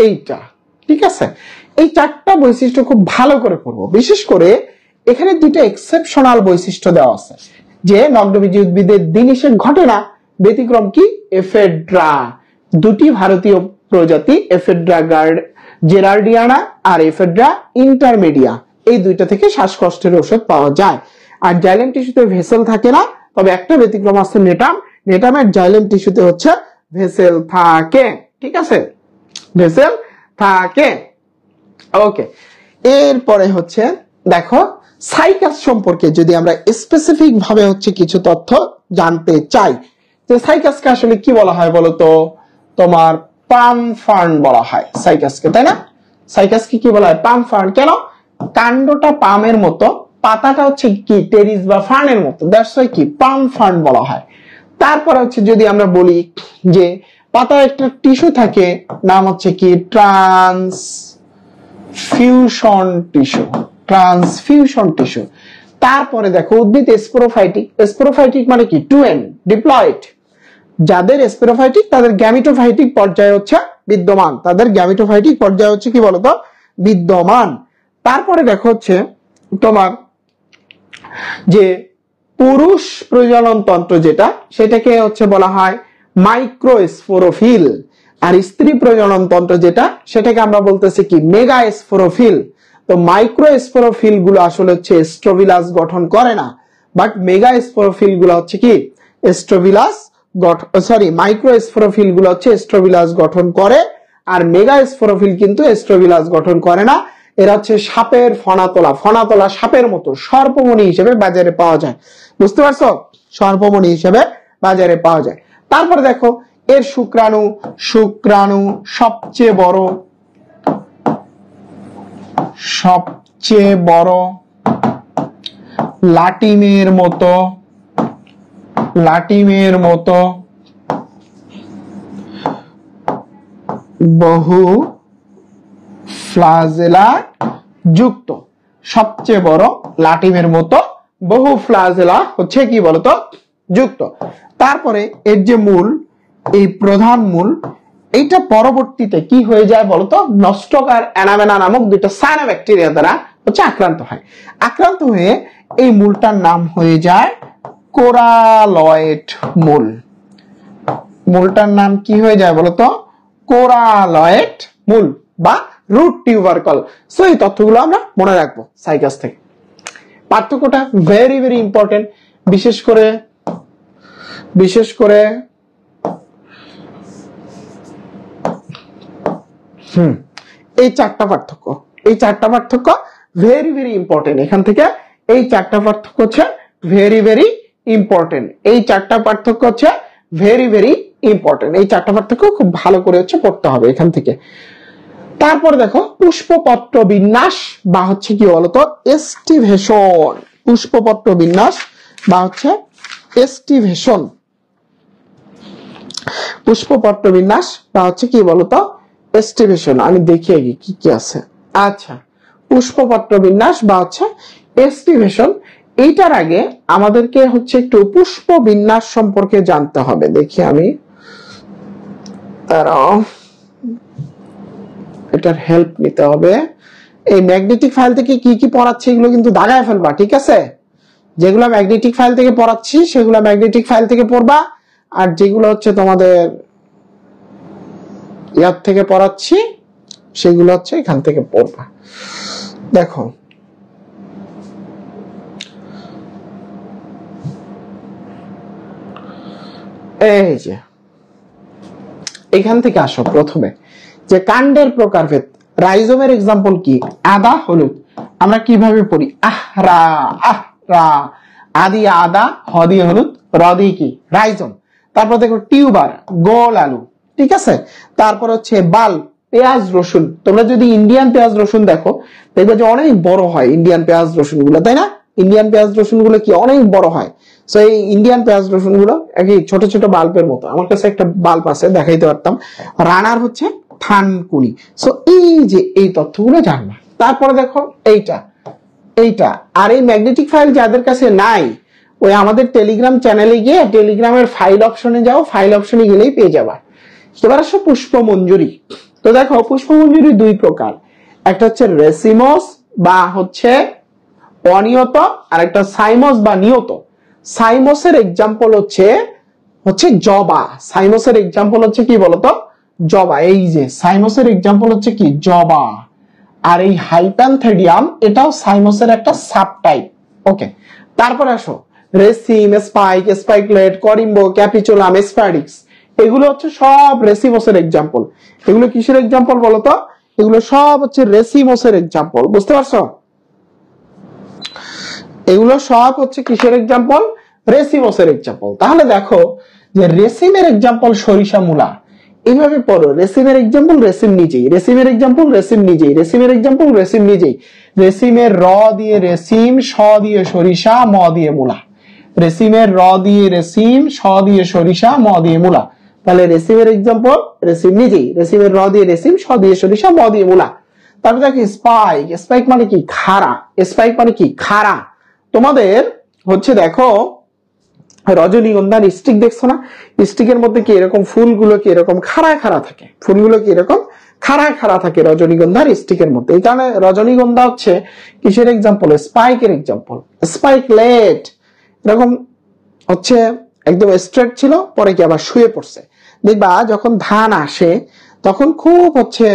এইটা, ঠিক আছে? এই 4টা বৈশিষ্ট্য খুব ভালো করে পড়বো। বিশেষ করে এখানে 2টা এক্সেপশনাল বৈশিষ্ট্য দেওয়া আছে, যে নগ্নবীজি উদ্ভিদের দিনিষেক ঘটে না, ব্যতিক্রম কি, এফেড্রা, 2টি ভারতীয় প্রজাতি, এফেড্রা জেরার্ডিয়ানা আর এফেড্রা ইন্টারমিডিয়া, এই 2টা থেকে শ্বাসকষ্টের ওষুধ পাওয়া যায়। আর জাইলেম টিস্যুতে ভেসেল থাকে না, তবে একটা ব্যতিক্রম আছে নেটামের জাইলেম টিস্যুতে হচ্ছে ভেসেল থাকে, ঠিক আছে? ভেসেল থাকে। ওকে, এরপরে হচ্ছে দেখো সাইকাস সম্পর্কে যদি আমরা স্পেসিফিক ভাবে হচ্ছে কিছু তথ্য জানতে চাই, যে সাইকাসকে আসলে কি বলা হয় বলতো, তোমার পাম ফার্ন বলা হয় সাইকাসকে, তাই না? সাইকাসকে কি বলা হয়? পাম ফার্ন। কেন? কাণ্ডটা পামের মতো, পাতাটা হচ্ছে কি টেরিস বা ফার্নের মতো, দ্যাটস ওয়াই কি পাম ফার্ন বলা হয়। তারপর হচ্ছে যদি আমরা বলি যে পাতার একটা টিস্যু থাকে, নাম হচ্ছে কি ট্রান্সফিউশন টিস্যু, ট্রান্সফিউশন টিস্যু। তারপরে দেখো উদ্ভিদ স্পোরোফাইটিক, স্পোরোফাইটিক মানে কি টু এন্ড ডিপ্লয়েড, যাদের স্পোরোফাইটিক তাদের গ্যামিটোফাইটিক পর্যায়ে হচ্ছে বিদ্যমান, তাদের গ্যামিটোফাইটিক পর্যায়ে হচ্ছে কি বলতো বিদ্যমান। তারপরে দেখো হচ্ছে তোমার যে পুরুষ প্রজনন তন্ত্র যেটা, সেটাকে হচ্ছে বলা হয় মাইক্রোস্পোরোফিল, আর স্ত্রী প্রজনন তন্ত্র যেটা, সেটাকে আমরা বলতেছি কি মেগাস্পোরোফিল। তো মাইক্রোস্পোরোফিল গুলো আসলে হচ্ছে স্ট্রোবিলাস গঠন করে না, বাট মেগাস্পোরোফিল গুলো হচ্ছে কি স্ট্রোবিলাস গঠন, সরি মাইক্রোস্পোরোফিল গুলো হচ্ছে স্ট্রোবিলাস গঠন করে, আর মেগাস্পোরোফিল কিন্তু স্ট্রোবিলাস গঠন করে না। এরা হচ্ছে সাপের ফনাতলা, ফনাতলা সাপের মতো সর্পমণি হিসেবে বাজারে পাওয়া যায়, বুঝতে পারছো? সর্পমণি হিসেবে বাজারে পাওয়া যায়। তারপরে দেখো এর শুক্রাণু, শুক্রাণু সবচেয়ে বড় লাটিমের মতো বহু ফ্লাজেলা যুক্ত, সবচেয়ে বড় লাটিমের মতো বহু ফ্লাজেলা হচ্ছে কি বলতো যুক্ত। তারপরে এর যে মূল, এই প্রধান মূল, এইটা পরবর্তীতে কি হয়ে যায় বলতো, নষ্টকার অ্যানামেনা নামক দুইটা সায়ানোব্যাকটেরিয়া দ্বারা হচ্ছে আক্রান্ত হয়। আক্রান্ত হয়ে এই মূলটার নাম হয়ে যায় কোরালয়েড মূল। মূলটার নাম কি হয়ে যায় বলতো, কোরালয়েড মূল বা রুট টিউবারকল। সো এই তথ্যগুলো আমরা মনে রাখবো সাইকাস থেকে। পার্থক্যটা ভেরি ভেরি ইম্পর্টেন্ট, বিশেষ করে এই চারটা পার্থক্য ভেরি ভেরি ইম্পর্টেন্ট। এখান থেকে এই চারটা পার্থক্য হচ্ছে ভেরি ভেরি ইম্পর্টেন্ট, এই চারটা পার্থক্য হচ্ছে ভেরি ভেরি ইম্পর্টেন্ট। এই চারটা পার্থক্য খুব ভালো করে হচ্ছে পড়তে হবে এখান থেকে। তারপর দেখো পুষ্পপত্র বিন্যাস বা হচ্ছে কি বলতো এস্টিভেশন, পুষ্পপত্র বিন্যাস বা হচ্ছে এস্টিভেশন, পুষ্পপত্র বিন্যাস বা হচ্ছে কি বলতো এস্টিভেশন। আমি দেখি আগে কি কি আছে। আচ্ছা, পুষ্পপত্র বিন্যাস বা হচ্ছে এস্টিভেশন, এইটার আগে আমাদেরকে হচ্ছে একটু পুষ্প বিন্যাস সম্পর্কে জানতে হবে। দেখি আমি এটার হেল্প নিতে হবে। এই ম্যাগনেটিক ফাইল থেকে কি কি পড়াচ্ছি এগুলো কিন্তু দাগায় ফেলবা, ঠিক আছে? যেগুলো ম্যাগনেটিক ফাইল থেকে পড়াচ্ছি সেগুলো ম্যাগনেটিক ফাইল থেকে পড়বা, আর যেগুলো হচ্ছে তোমাদের ইয়ার থেকে পড়াচ্ছি সেগুলো হচ্ছে এখান থেকে পড়বা। দেখো এই যে এখান থেকে আসো, প্রথমে যে কাণ্ডের প্রকারভেদ, রাইজোমের এক্সাম্পল কি, আদা হলুদ, আমরা কিভাবে পড়ি আহরা আহরা, আদি আদা, হদি হলুদ, রদি কি রাইজোম। তারপর দেখো টিউবার গোল আলু, ঠিক আছে? তারপর হচ্ছে বাল পেঁয়াজ রসুন, তোমরা যদি ইন্ডিয়ান পেঁয়াজ রসুন দেখো দেখবে যে অনেক বড় হয় ইন্ডিয়ান পেঁয়াজ রসুন গুলো, তাই না? ইন্ডিয়ান পেঁয়াজ রসুন গুলো কি অনেক বড় হয়। সো এই ইন্ডিয়ান পেঁয়াজ রসুন গুলো একই ছোট ছোট বাল্বের মতো, আমার কাছে একটা বাল্ব আছে দেখাইতে পারতাম। রানার হচ্ছে থানকুনি। সো এই যে এই তথ্যগুলো জানবা। তারপরে দেখো এইটা আর এই ম্যাগনেটিক ফাইল যাদের কাছে নাই, ওই আমাদের টেলিগ্রাম চ্যানেলে গিয়ে টেলিগ্রামের ফাইল অপশনে যাও, ফাইল অপশনে গেলেই পেয়ে যাবা। এবার আসো পুষ্পমঞ্জুরি। তো দেখো পুষ্পমঞ্জুরি দুই প্রকার, একটা হচ্ছে রেসিমস বা হচ্ছে অনিয়ত, আর একটা সাইমস বা নিয়ত। সাইমসের এক্সাম্পল হচ্ছে জবা, সাইমসের এক্সাম্পল হচ্ছে কি বলতো জবা। এই যে সাইমসের এক্সাম্পল হচ্ছে কি জবা। আর এই হাইপ্যানথেডিয়াম এটাও সাইমসের একটা সাবটাইপ। ওকে, তারপর আসো রেসিম, স্পাইক, স্পাইকলেট, করিম্বো, ক্যাপিচুলাম, স্প্যাডিক্স, এগুলো হচ্ছে সব রেসিমসের এক্সাম্পল। এগুলো কিসের এক্সাম্পল বলতো? এগুলো সব হচ্ছে রেসিমসের এক্সাম্পল, বুঝতে পারছো? এগুলো সব হচ্ছে কিসের এক্সাম্পল? রেসিমসের এক্সাম্পল। তাহলে দেখো যে রেসিমের এক্সাম্পল সরিষা মূলা, এইভাবে পড়ো। রেসিমের এক্সাম্পল রেসিম নিজেই, রেসিমের এক্সাম্পল রেসিম নিজেই, রেসিমের এক্সাম্পল রেসিম নিজেই। রেসিমের র দিয়ে রেসিম, স দিয়ে সরিষা, ম দিয়ে মূলা। রেসিমের র দিয়ে রেসিম, স দিয়ে সরিষা, ম দিয়ে মূলা। তাহলে রেসিমের এক্সাম্পল রেসিম নিজেই, রেসিমের র দিয়ে রেসিম, স দিয়ে সরিষা, ম দিয়ে মূলা। তারপর দেখি স্পাইক। স্পাইক মানে কি? খাড়া। স্পাইক মানে কি? খাড়া। তোমাদের হচ্ছে দেখো রজনীগন্ধার স্টিক দেখছো না? স্টিকের মধ্যে কি এরকম ফুলগুলো কি এরকম খাড়া খাড়া থাকে, ফুলগুলো কি এরকম খাড়া খাড়া থাকে রজনীগন্ধার স্টিকের মধ্যে। এই কারণে রজনীগন্ধা হচ্ছে কিসের এক্সাম্পল? স্পাইকের এক্সাম্পল। স্পাইকলেট এরকম হচ্ছে একদম স্ট্রেট ছিল, পরে কি আবার শুয়ে পড়ছে। দেখবা যখন ধান আসে তখন খুব হচ্ছে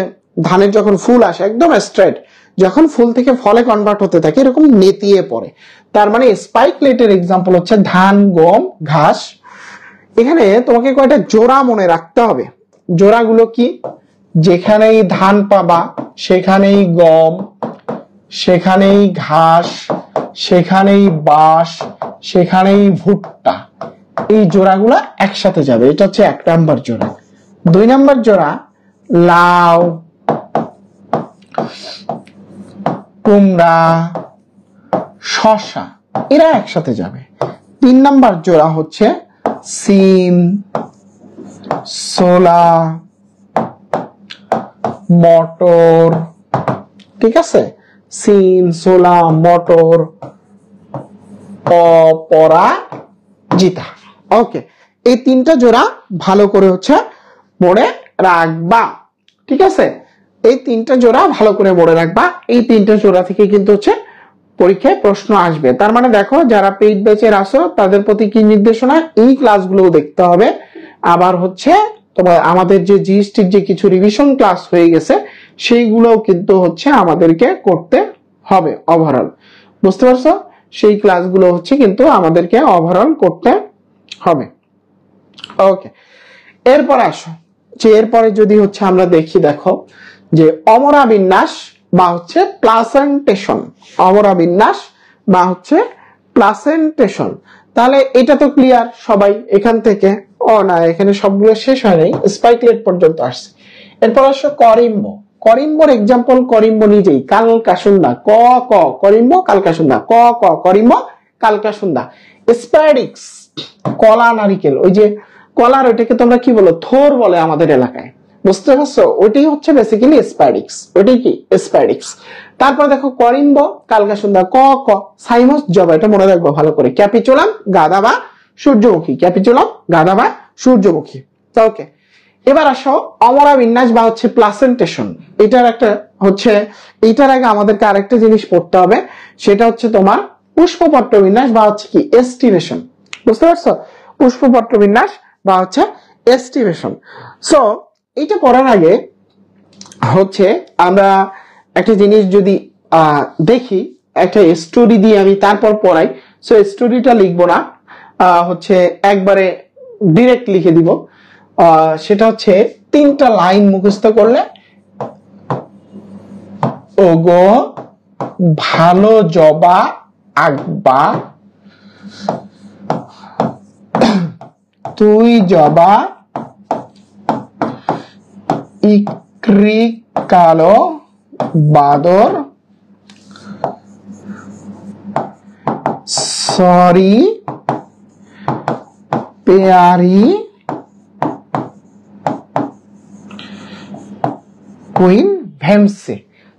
ধানের যখন ফুল আসে একদম স্ট্রেট, যখন ফুল থেকে ফলে কনভার্ট হতে থাকে এরকম নেতিয়ে পড়ে। তার মানে স্পাইকলেটের এক্সাম্পল হচ্ছে ধান, গম, ঘাস। এখানে তোমাকে কয়টা জোড়া মনে রাখতে হবে। জোড়াগুলো কি? যেখানেই ধান পাবা সেখানেই গম, সেখানেই ঘাস, সেখানেই বাঁশ, সেখানেই ভুট্টা। এই জোড়াগুলা একসাথে যাবে, এটা হচ্ছে 1 নাম্বার জোড়া। 2 নাম্বার জোড়া লাউ, কুমড়া, শসা, এরা একসাথে যাবে। 3 নাম্বার জোড়া হচ্ছে সিম, ছোলা, মটর। ঠিক আছে? সিম, ছোলা, মটর, অপরাজিতা। ওকে, এই 3টা জোড়া ভালো করে হচ্ছে মনে রাখবা। ঠিক আছে? এই 3টা জোড়া ভালো করে মনে রাখবা। এই 3টা জোড়া থেকে কিন্তু হচ্ছে পরীক্ষায় প্রশ্ন আসবে। তার মানে দেখো যারা পেইড ব্যাচের আসো তাদের প্রতি কি নির্দেশনা? এই ক্লাসগুলোও দেখতে হবে। আবার হচ্ছে তোমার আমাদের যে জিএসটির যে কিছু রিভিশন ক্লাস হয়ে গেছে সেইগুলোও কিন্তু হচ্ছে আমাদেরকে করতে হবে ওভারঅল। বুঝতে পারছো? সেই ক্লাসগুলো হচ্ছে কিন্তু আমাদেরকে ওভারঅল করতে হবে। ওকে, এরপর আসো যে এরপরে যদি হচ্ছে আমরা দেখি, দেখো যে অমরা বিন্যাস বা হচ্ছে প্লাসেন্টেশন। অমরা বিন্যাস বা হচ্ছে প্লাসেন্টেশন। তাহলে এটা তো ক্লিয়ার সবাই এখান থেকে। ও না, এখানে সবগুলো শেষ হয় নাই, স্পাইকলেট পর্যন্ত আসছে। এরপর আসো করিম্ব। করিম্বর এক্সাম্পল করিম্ব নিজেই, কালকাসুন্দা। ক ক করিম্ব, কালকাসুন্দা। ক ক করিম্ব, কালকাসুন্দা। স্প্যাডিক্স কলা নারিকেল, ওই যে কলার ওইটাকে তোমরা কি বলো? থোর বলে আমাদের এলাকায়। বুঝতে পারছো? ওইটাই হচ্ছে বেসিক্যালি স্প্যাডিক্স। ওইটাই কি? স্প্যাডিক্স। তারপর দেখো করিম্ব, কালকাসুন্দা। ক ক সাইমস জবা, এটা মনে রাখবো ভালো করে। ক্যাপিচুলাম গাঁদা বা সূর্যমুখী। ক্যাপিচুলাম গাঁদা বা সূর্যমুখী। ওকে, এবার আসো অমরা বিন্যাস বা হচ্ছে প্লাসেন্টেশন। এটার একটা হচ্ছে, এইটার আগে আমাদেরকে আরেকটা জিনিস পড়তে হবে, সেটা হচ্ছে তোমার পুষ্পপত্র বিন্যাস বা হচ্ছে কি এস্টিমেশন। বুঝতে পারছো? পুষ্পপত্র বিন্যাস বা হচ্ছে এস্টিমেশন। সো এইটা পড়ার আগে হচ্ছে আমরা একটা জিনিস যদি দেখি, একটা স্টোরি দিয়ে আমি তারপর পড়াই। সো স্টোরিটা লিখবো না, হচ্ছে একবারে ডিরেক্ট লিখে দিব। সেটা হচ্ছে 3টা লাইন মুখস্থ করলে, ওগো ভালো জবা আঁকবা, তুই জবা ইকরি কালো বাদর, সরি পেয়ারি কুইন ভেমসে।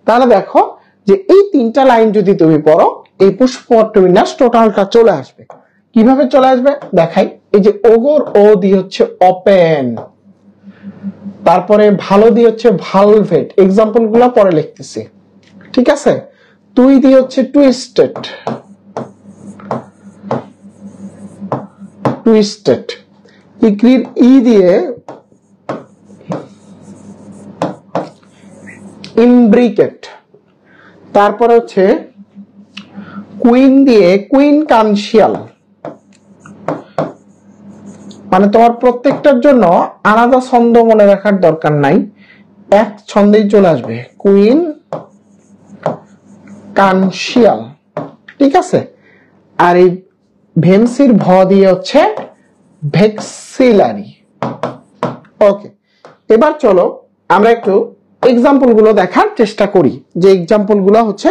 তাহলে দেখো যে এই 3টা লাইন যদি তুমি পড়ো, এই পুষ্পপত্র বিন্যাস টোটালটা চলে আসবে। কিভাবে চলে আসবে দেখাই। এই যে ওগর, ও দিয়ে হচ্ছে ওপেন, তারপরে ভালো দিয়ে হচ্ছে ভালভেট। এক্সাম্পল গুলো পরে লিখতেছি। ঠিক আছে? তুই দিয়ে হচ্ছে টুইস্টেড, টুইস্টেড। ইকরির ই দিয়ে ইমব্রিকেট। তারপরে হচ্ছে কুইন দিয়ে কুইন কানশিয়াল। মানে তোমার প্রত্যেকটার জন্য আলাদা ছন্দ মনে রাখার দরকার নাই, এক ছন্দেই চলে আসবে। কুইন কানশিয়াল। ঠিক আছে? আর এই ভেমসির ভ দিয়ে হচ্ছে ভেক্সিলারি। ওকে, এবার চলো আমরা একটু এক্সাম্পল গুলো দেখার চেষ্টা করি যে এক্সাম্পল গুলো হচ্ছে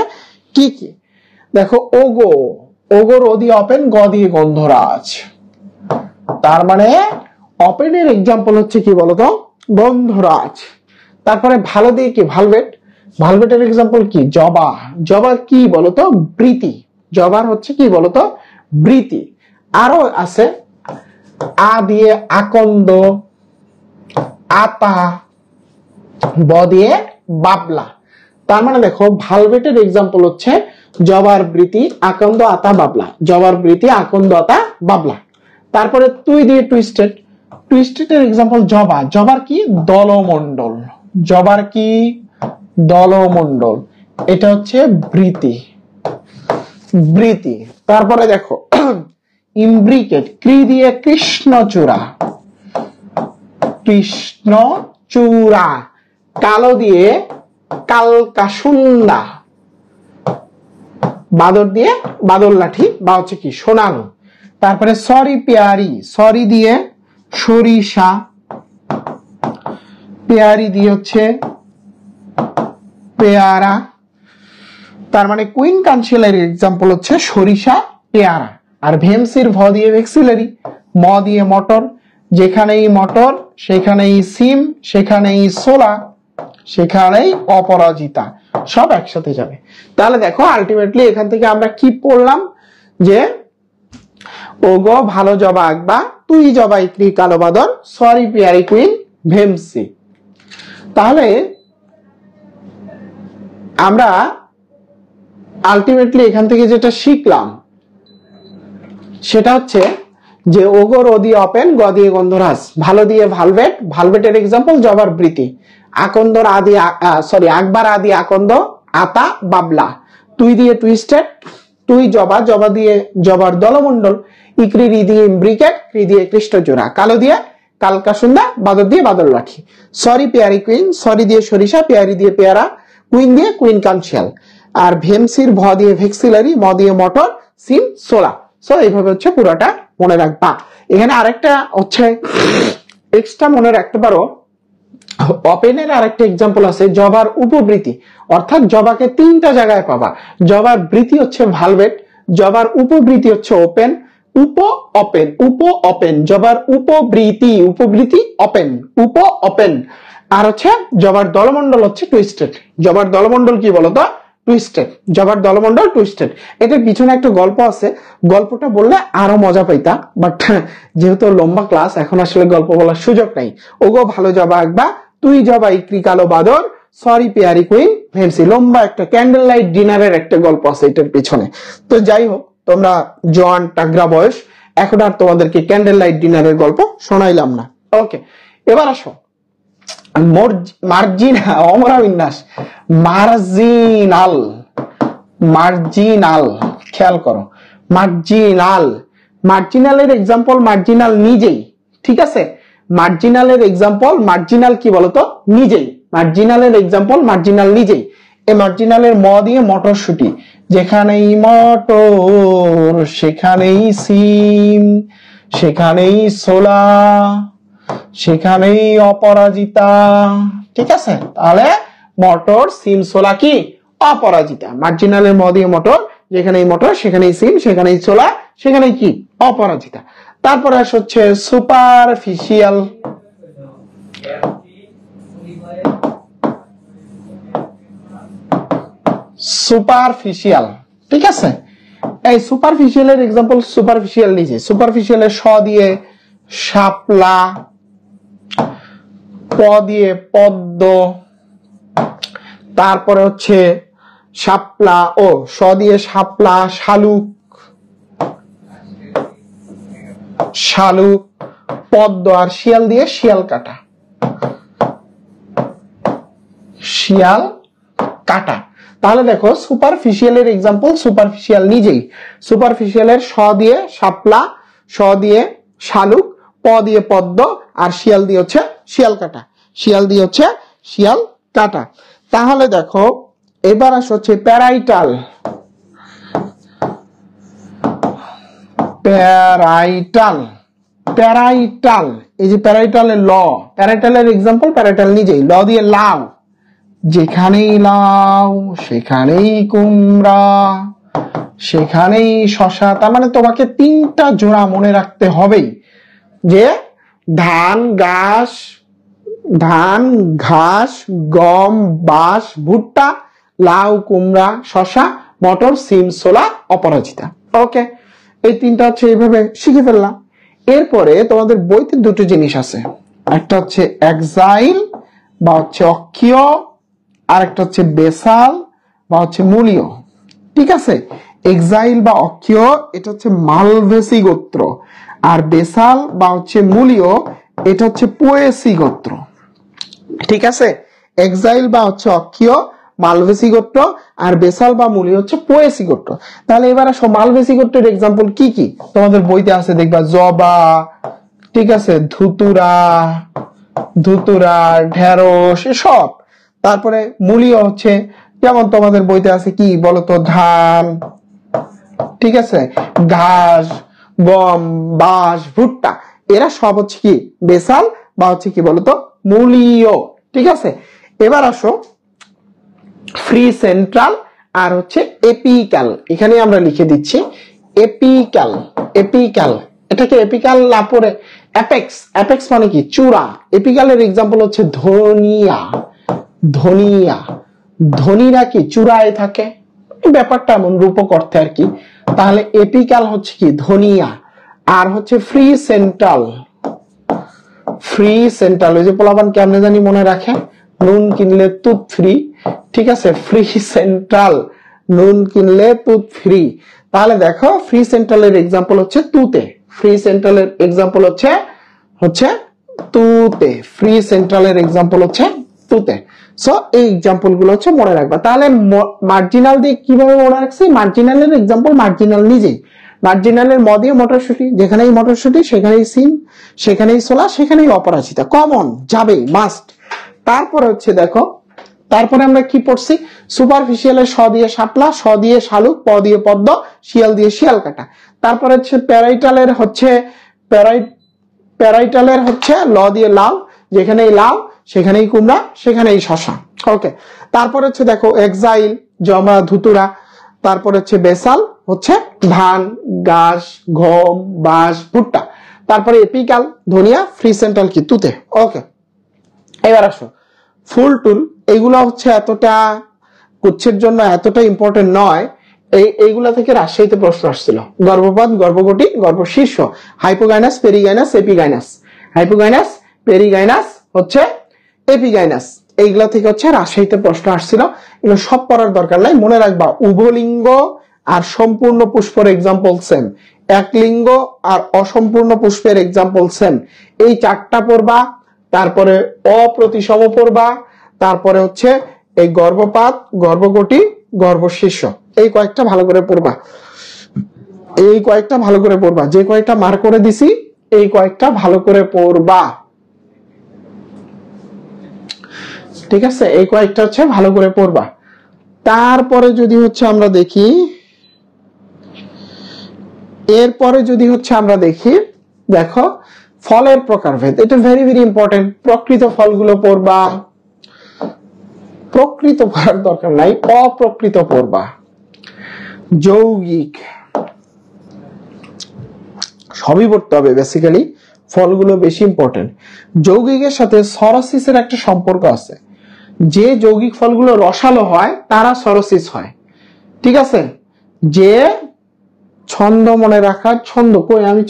কি কি। দেখো ওগো, ওগোর ও দিয়ে ওপেন, গ দিয়ে গন্ধরাজ। তার মানে ওপেনের এক্সাম্পল হচ্ছে কি বলতো, গন্ধরাজ। তারপরে ভালো দিয়ে কি, ভালভেট, ভালভেটের এক্সাম্পল কি, জবা। জবা কি বলতো, বৃতি। জবার হচ্ছে কি বলতো, বৃতি। আরো আছে আ দিয়ে আকন্দ, আতা, ব দিয়ে বাবলা। তার মানে দেখো ভালভেটের এক্সাম্পল হচ্ছে জবার বৃতি, আকন্দ, আতা, বাবলা। জবার বৃতি, আকন্দ, আতা, বাবলা। তারপরে তুই দিয়ে টুইস্টেড, টুইস্টেডের এক্সাম্পল জবা। জবার কি, দলমণ্ডল। জবার কি, দলমণ্ডল। এটা হচ্ছে বৃতি, বৃতি। তারপরে দেখো ইমব্রিকেট, ক্রি দিয়ে কৃষ্ণচূড়া, কৃষ্ণচূড়া। কালো দিয়ে কালকাসুন্দা। বাদর দিয়ে বাদর লাঠি বা হচ্ছে কি সোনালু। তারপরে সরি পেয়ারি, সরি দিয়ে সরিষা, পেয়ারি দিয়ে হচ্ছে পেয়ারা। তার মানে কুইন কানশিয়ালের এক্সাম্পল হচ্ছে সরিষা, পেয়ারা। আর ভেমসির ভ দিয়ে ভেক্সিলারি, ম দিয়ে মটর। যেখানেই মটর সেখানেই সিম, সেখানেই সোলা, সেখানেই অপরাজিতা। সব একসাথে যাবে। তাহলে দেখো আলটিমেটলি এখান থেকে আমরা কি পড়লাম, যে ওগো ভালো জবা আঁকবা, তুই জবা ইকরি কালো বাদর, সরি পিয়ারি কুইন ভেমসি। তাহলে আমরা আলটিমেটলি এখান থেকে যেটা শিখলাম সেটা হচ্ছে যে ওগো র দিয়ে ওপেন, গ দিয়ে গন্ধরাজ, ভালো দিয়ে ভালভেট, ভালভেটের এক্সাম্পল জবার বৃতি, আকন্দর আদি সরি আকবার আদি আকন্দ, আতা, বাবলা। তুই দিয়ে টুইস্টেড, তুই জবা, জবা দিয়ে জবার দলমণ্ডল, ইকরি রি দিয়ে ইমব্রিকেট, ক্রি দিয়ে কৃষ্ণচূড়া, কালো দিয়ে কালকাসুন্দা, বাদর দিয়ে বাদর লাঠি। সরি পেয়ারি কুইন, সরি দিয়ে সরিষা, পেয়ারি দিয়ে পেয়ারা, কুইন দিয়ে কুইন কানশিয়াল। আর ভেমসির ভ দিয়ে ভেক্সিলারি, ম দিয়ে মটর, সিম, সোলা। সো এইভাবে হচ্ছে পুরোটা মনে রাখবা। এখানে আরেকটা হচ্ছে এক্সট্রা মনে রাখতে পারো, ওপেনের আরেকটা এক্সাম্পল আছে জবার উপবৃতি, অর্থাৎ জবাকে তিনটা জায়গায় পাবা। জবার বৃতি হচ্ছে ভালভেট, জবার উপবৃতি হচ্ছে ওপেন, উপ ওপেন, উপ ওপেন, জবার উপবৃতি, উপবৃতি ওপেন, উপ ওপেন। আর হচ্ছে জবার দলমণ্ডল হচ্ছে টুইস্টেড। জবার দলমণ্ডল কি বলতো, টুইস্টেড। জবার দলমণ্ডল টুইস্টেড। এটার পিছনে একটা গল্প আছে, গল্পটা বললে আরো মজা পাইতা, বাট যেহেতু লম্বা ক্লাস এখন আসলে গল্প বলার সুযোগ নাই। ওগো ভালো জবা আঁকবা, তুই জবা ইকরি কালো বাদর, সরি পেয়ারি কুইন ভেমসি। লম্বা একটা ক্যান্ডেল লাইট ডিনারের একটা গল্প আছে এটার পিছনে। তো যাই হোক, তোমরা জোয়ান টাগরা বয়স, এখন আর তোমাদেরকে ক্যান্ডেল লাইট ডিনারের গল্প শোনাইলাম না। ওকে, এবার আসো মার্জিনাল, অমরা বিন্যাস, মার্জিনাল, মার্জিনাল। খেয়াল করো, মার্জিনাল। মার্জিনালের এক্সাম্পল মার্জিনাল নিজেই, ঠিক আছে। মার্জিনালের এক্সাম্পল, মার্জিনাল কি বলতো, নিজেই। মার্জিনালের এক্সাম্পল মার্জিনাল নিজেই। এই মার্জিনালের ম দিয়ে মটরশুটি, যেখানেই মটর সেখানেই সিম, সেখানেই সোলা, সেখানেই অপরাজিতা। ঠিক আছে, তাহলে মটর, সিম, সোলা কি অপরাজিতা। মার্জিনালের ম দিয়ে মটর, যেখানেই মটর সেখানেই সিম, সেখানেই সোলা, সেখানেই কি অপরাজিতা। তারপরে হচ্ছে সুপারফিশিয়াল। সুপারফিশিয়াল, ঠিক আছে। এই সুপারফিশিয়ালের এক্সাম্পল সুপারফিশিয়াল নিজে। সুপারফিশিয়ালের স দিয়ে শাপলা, প দিয়ে পদ্ম, তারপরে হচ্ছে শাপলা, ও স দিয়ে শাপলা, শালুক, শালুক, পদ্ম। আর শিয়াল দিয়ে শিয়াল কাটা, শিয়াল কাটা। তাহলে দেখো সুপারফিশিয়ালের এক্সাম্পল সুপারফিশিয়াল নিজেই। সুপারফিশিয়ালের স দিয়ে শাপলা, স দিয়ে শালুক, প দিয়ে পদ্ম, আর শিয়াল দিয়ে হচ্ছে শিয়াল কাটা, শিয়াল দিয়ে হচ্ছে শিয়াল কাটা। তাহলে দেখো এবার হচ্ছে প্যারাইটাল। প্যারাইটাল, প্যারাইটাল, এই যে প্যারাইটালের ল, প্যারাইটালের এক্সাম্পল প্যারাইটাল নিজেই, ল দিয়ে লাউ, যেখানেই লাউ সেখানেই কুমড়া, সেখানেই শশা। তার মানে তোমাকে তিনটা জোড়া মনে রাখতে হবেই, যে ধান ঘাস, গম বাঁশ ভুট্টা, লাউ কুমড়া শশা, মটর সিম ছোলা অপরাজিতা। ওকে, এই তিনটা হচ্ছে এইভাবে শিখে ফেললাম। এরপরে তোমাদের বইতে দুটো জিনিস আছে, একটা হচ্ছে এক্সাইল বা হচ্ছে অক্ষীয়, আর একটা হচ্ছে বেসাল বা হচ্ছে মূলীয়। ঠিক আছে, এক্সাইল বা অক্ষীয় এটা হচ্ছে মালভেসি গোত্র, আর বেসাল বা হচ্ছে মূলীয় এটা হচ্ছে পোয়েসি গোত্র। ঠিক আছে, এক্সাইল বা হচ্ছে অক্ষীয় মালভেসি গোত্র, আর বেসাল বা মূলীয় হচ্ছে পোয়েসি গোত্র। তাহলে এবার আসো মালভেসি গোত্রের এক্সাম্পল কি কি তোমাদের বইতে আছে দেখবা, জবা, ঠিক আছে, ধুতুরা, ঢেঁড়স এসব। তারপরে মূলীয় হচ্ছে যেমন তোমাদের বইতে আছে কি বলতো, ধান, ঠিক আছে, ঘাস, গম বাঁশ ভুট্টা, এরা সব হচ্ছে কি বেসাল বা হচ্ছে কি বলতো মূলীয়। ঠিক আছে, এবার আসো ফ্রি সেন্ট্রাল আর হচ্ছে এপিক্যাল, এখানে আমরা লিখে দিচ্ছি এপিক্যাল। এপিক্যাল, এটাকে এপিক্যাল না পড়ে অ্যাপেক্স, অ্যাপেক্স মানে কি চূড়া। এপিক্যালের এক্সাম্পল হচ্ছে ধনিয়া, ধনীরা কি চূড়ায় থাকে, ব্যাপারটা এমন রূপক অর্থে আর কি। তাহলে এপিক্যাল হচ্ছে কি ধনিয়া, আর হচ্ছে ফ্রি সেন্ট্রাল, ওই যে পোলাপান কেমনে জানি মনে রাখে, নুন কিনলে তুত ফ্রি। ঠিক আছে, ফ্রি সেন্ট্রাল, নুন কিনলে তুত ফ্রি। তাহলে দেখো ফ্রি সেন্ট্রালের এক্সাম্পল হচ্ছে তুতে, ফ্রি সেন্ট্রালের এক্সাম্পল হচ্ছে তুতে, ফ্রি সেন্ট্রালের এক্সাম্পল হচ্ছে তুতে। সো এই এক্সাম্পল গুলো হচ্ছে মনে রাখবা। তাহলে মার্জিনাল দিয়ে কিভাবে মনে রাখছি, মার্জিনালের এক্সাম্পল মার্জিনাল নিজেই, মার্জিনালের ম দিয়ে মটরশুঁটি, যেখানেই মটরশুঁটি সেখানেই সিম, সেখানেই ছোলা, সেখানেই অপরাজিতা, কমন যাবেই মাস্ট। তারপরে হচ্ছে দেখো, তারপরে আমরা কি পড়ছি, সুপারফিশিয়ালের স দিয়ে শাপলা, স দিয়ে শালুক, প দিয়ে পদ্ম, শিয়াল দিয়ে শিয়াল কাটা। তারপরে হচ্ছে প্যারাইটালের হচ্ছে ল দিয়ে লাউ, যেখানেই লাউ সেখানেই কুমড়া, সেখানেই শশা। ওকে, তারপর হচ্ছে দেখো এক্সাইল জমা ধুতুরা, তারপর হচ্ছে বেসাল হচ্ছে ধান ঘাস গম বাঁশ ভুট্টা, তারপরে এপিক্যাল ধনিয়া, ফ্রি সেন্ট্রাল কি তুতে। ওকে, এবার আসো ফুল টুল, এইগুলো হচ্ছে এতটা গুচ্ছের জন্য এতটা ইম্পর্টেন্ট নয়। এইগুলা থেকে রাজশাহীতে প্রশ্ন আসছিল, গর্ভপাত, গর্ভকটি, গর্ভশীর্ষ, হাইপোগাইনাস, পেরিগাইনাস, এপিগাইনাস, হাইপোগাইনাস, পেরিগাইনাস হচ্ছে এপিগাইনাস, এইগুলা থেকে হচ্ছে রাজশাহীতে প্রশ্ন আসছিল। এগুলো সব পড়ার দরকার নাই, মনে রাখবা উভলিঙ্গ আর সম্পূর্ণ পুষ্পের এক্সাম্পল সেম, একলিঙ্গ আর অসম্পূর্ণ পুষ্পের এক্সাম্পল সেম, এই চারটা পড়বা। তারপরে অপ্রতিসম পড়বা, তারপরে হচ্ছে এই গর্ভপাত, গর্ভকটি, গর্ভশীর্ষ, এই কয়েকটা ভালো করে পড়বা, এই কয়েকটা ভালো করে পড়বা, যে কয়েকটা মার করে দিছি এই কয়েকটা ভালো করে পড়বা। ঠিক আছে, এই কয়েকটা হচ্ছে ভালো করে পড়বা। তারপরে যদি হচ্ছে আমরা দেখি, এরপরে যদি হচ্ছে আমরা দেখি, দেখো ফলের প্রকারভেদ, এটা ভেরি ভেরি ইম্পর্টেন্ট। প্রকৃত ফলগুলো পড়বা, প্রকৃত পড়ার দরকার নাই, অপ্রকৃত পড়বা। যৌগিক, সবই পড়তে হবে, বেসিক্যালি ফলগুলো বেশি ইম্পর্টেন্ট। যৌগিকের সাথে সরসিসের একটা সম্পর্ক আছে, যে যৌগিক ফলগুলো রসালো হয় তারা সরসিস হয়। ঠিক আছে, যে ছন্দ মনে রাখার, ছন্দ কই, আমি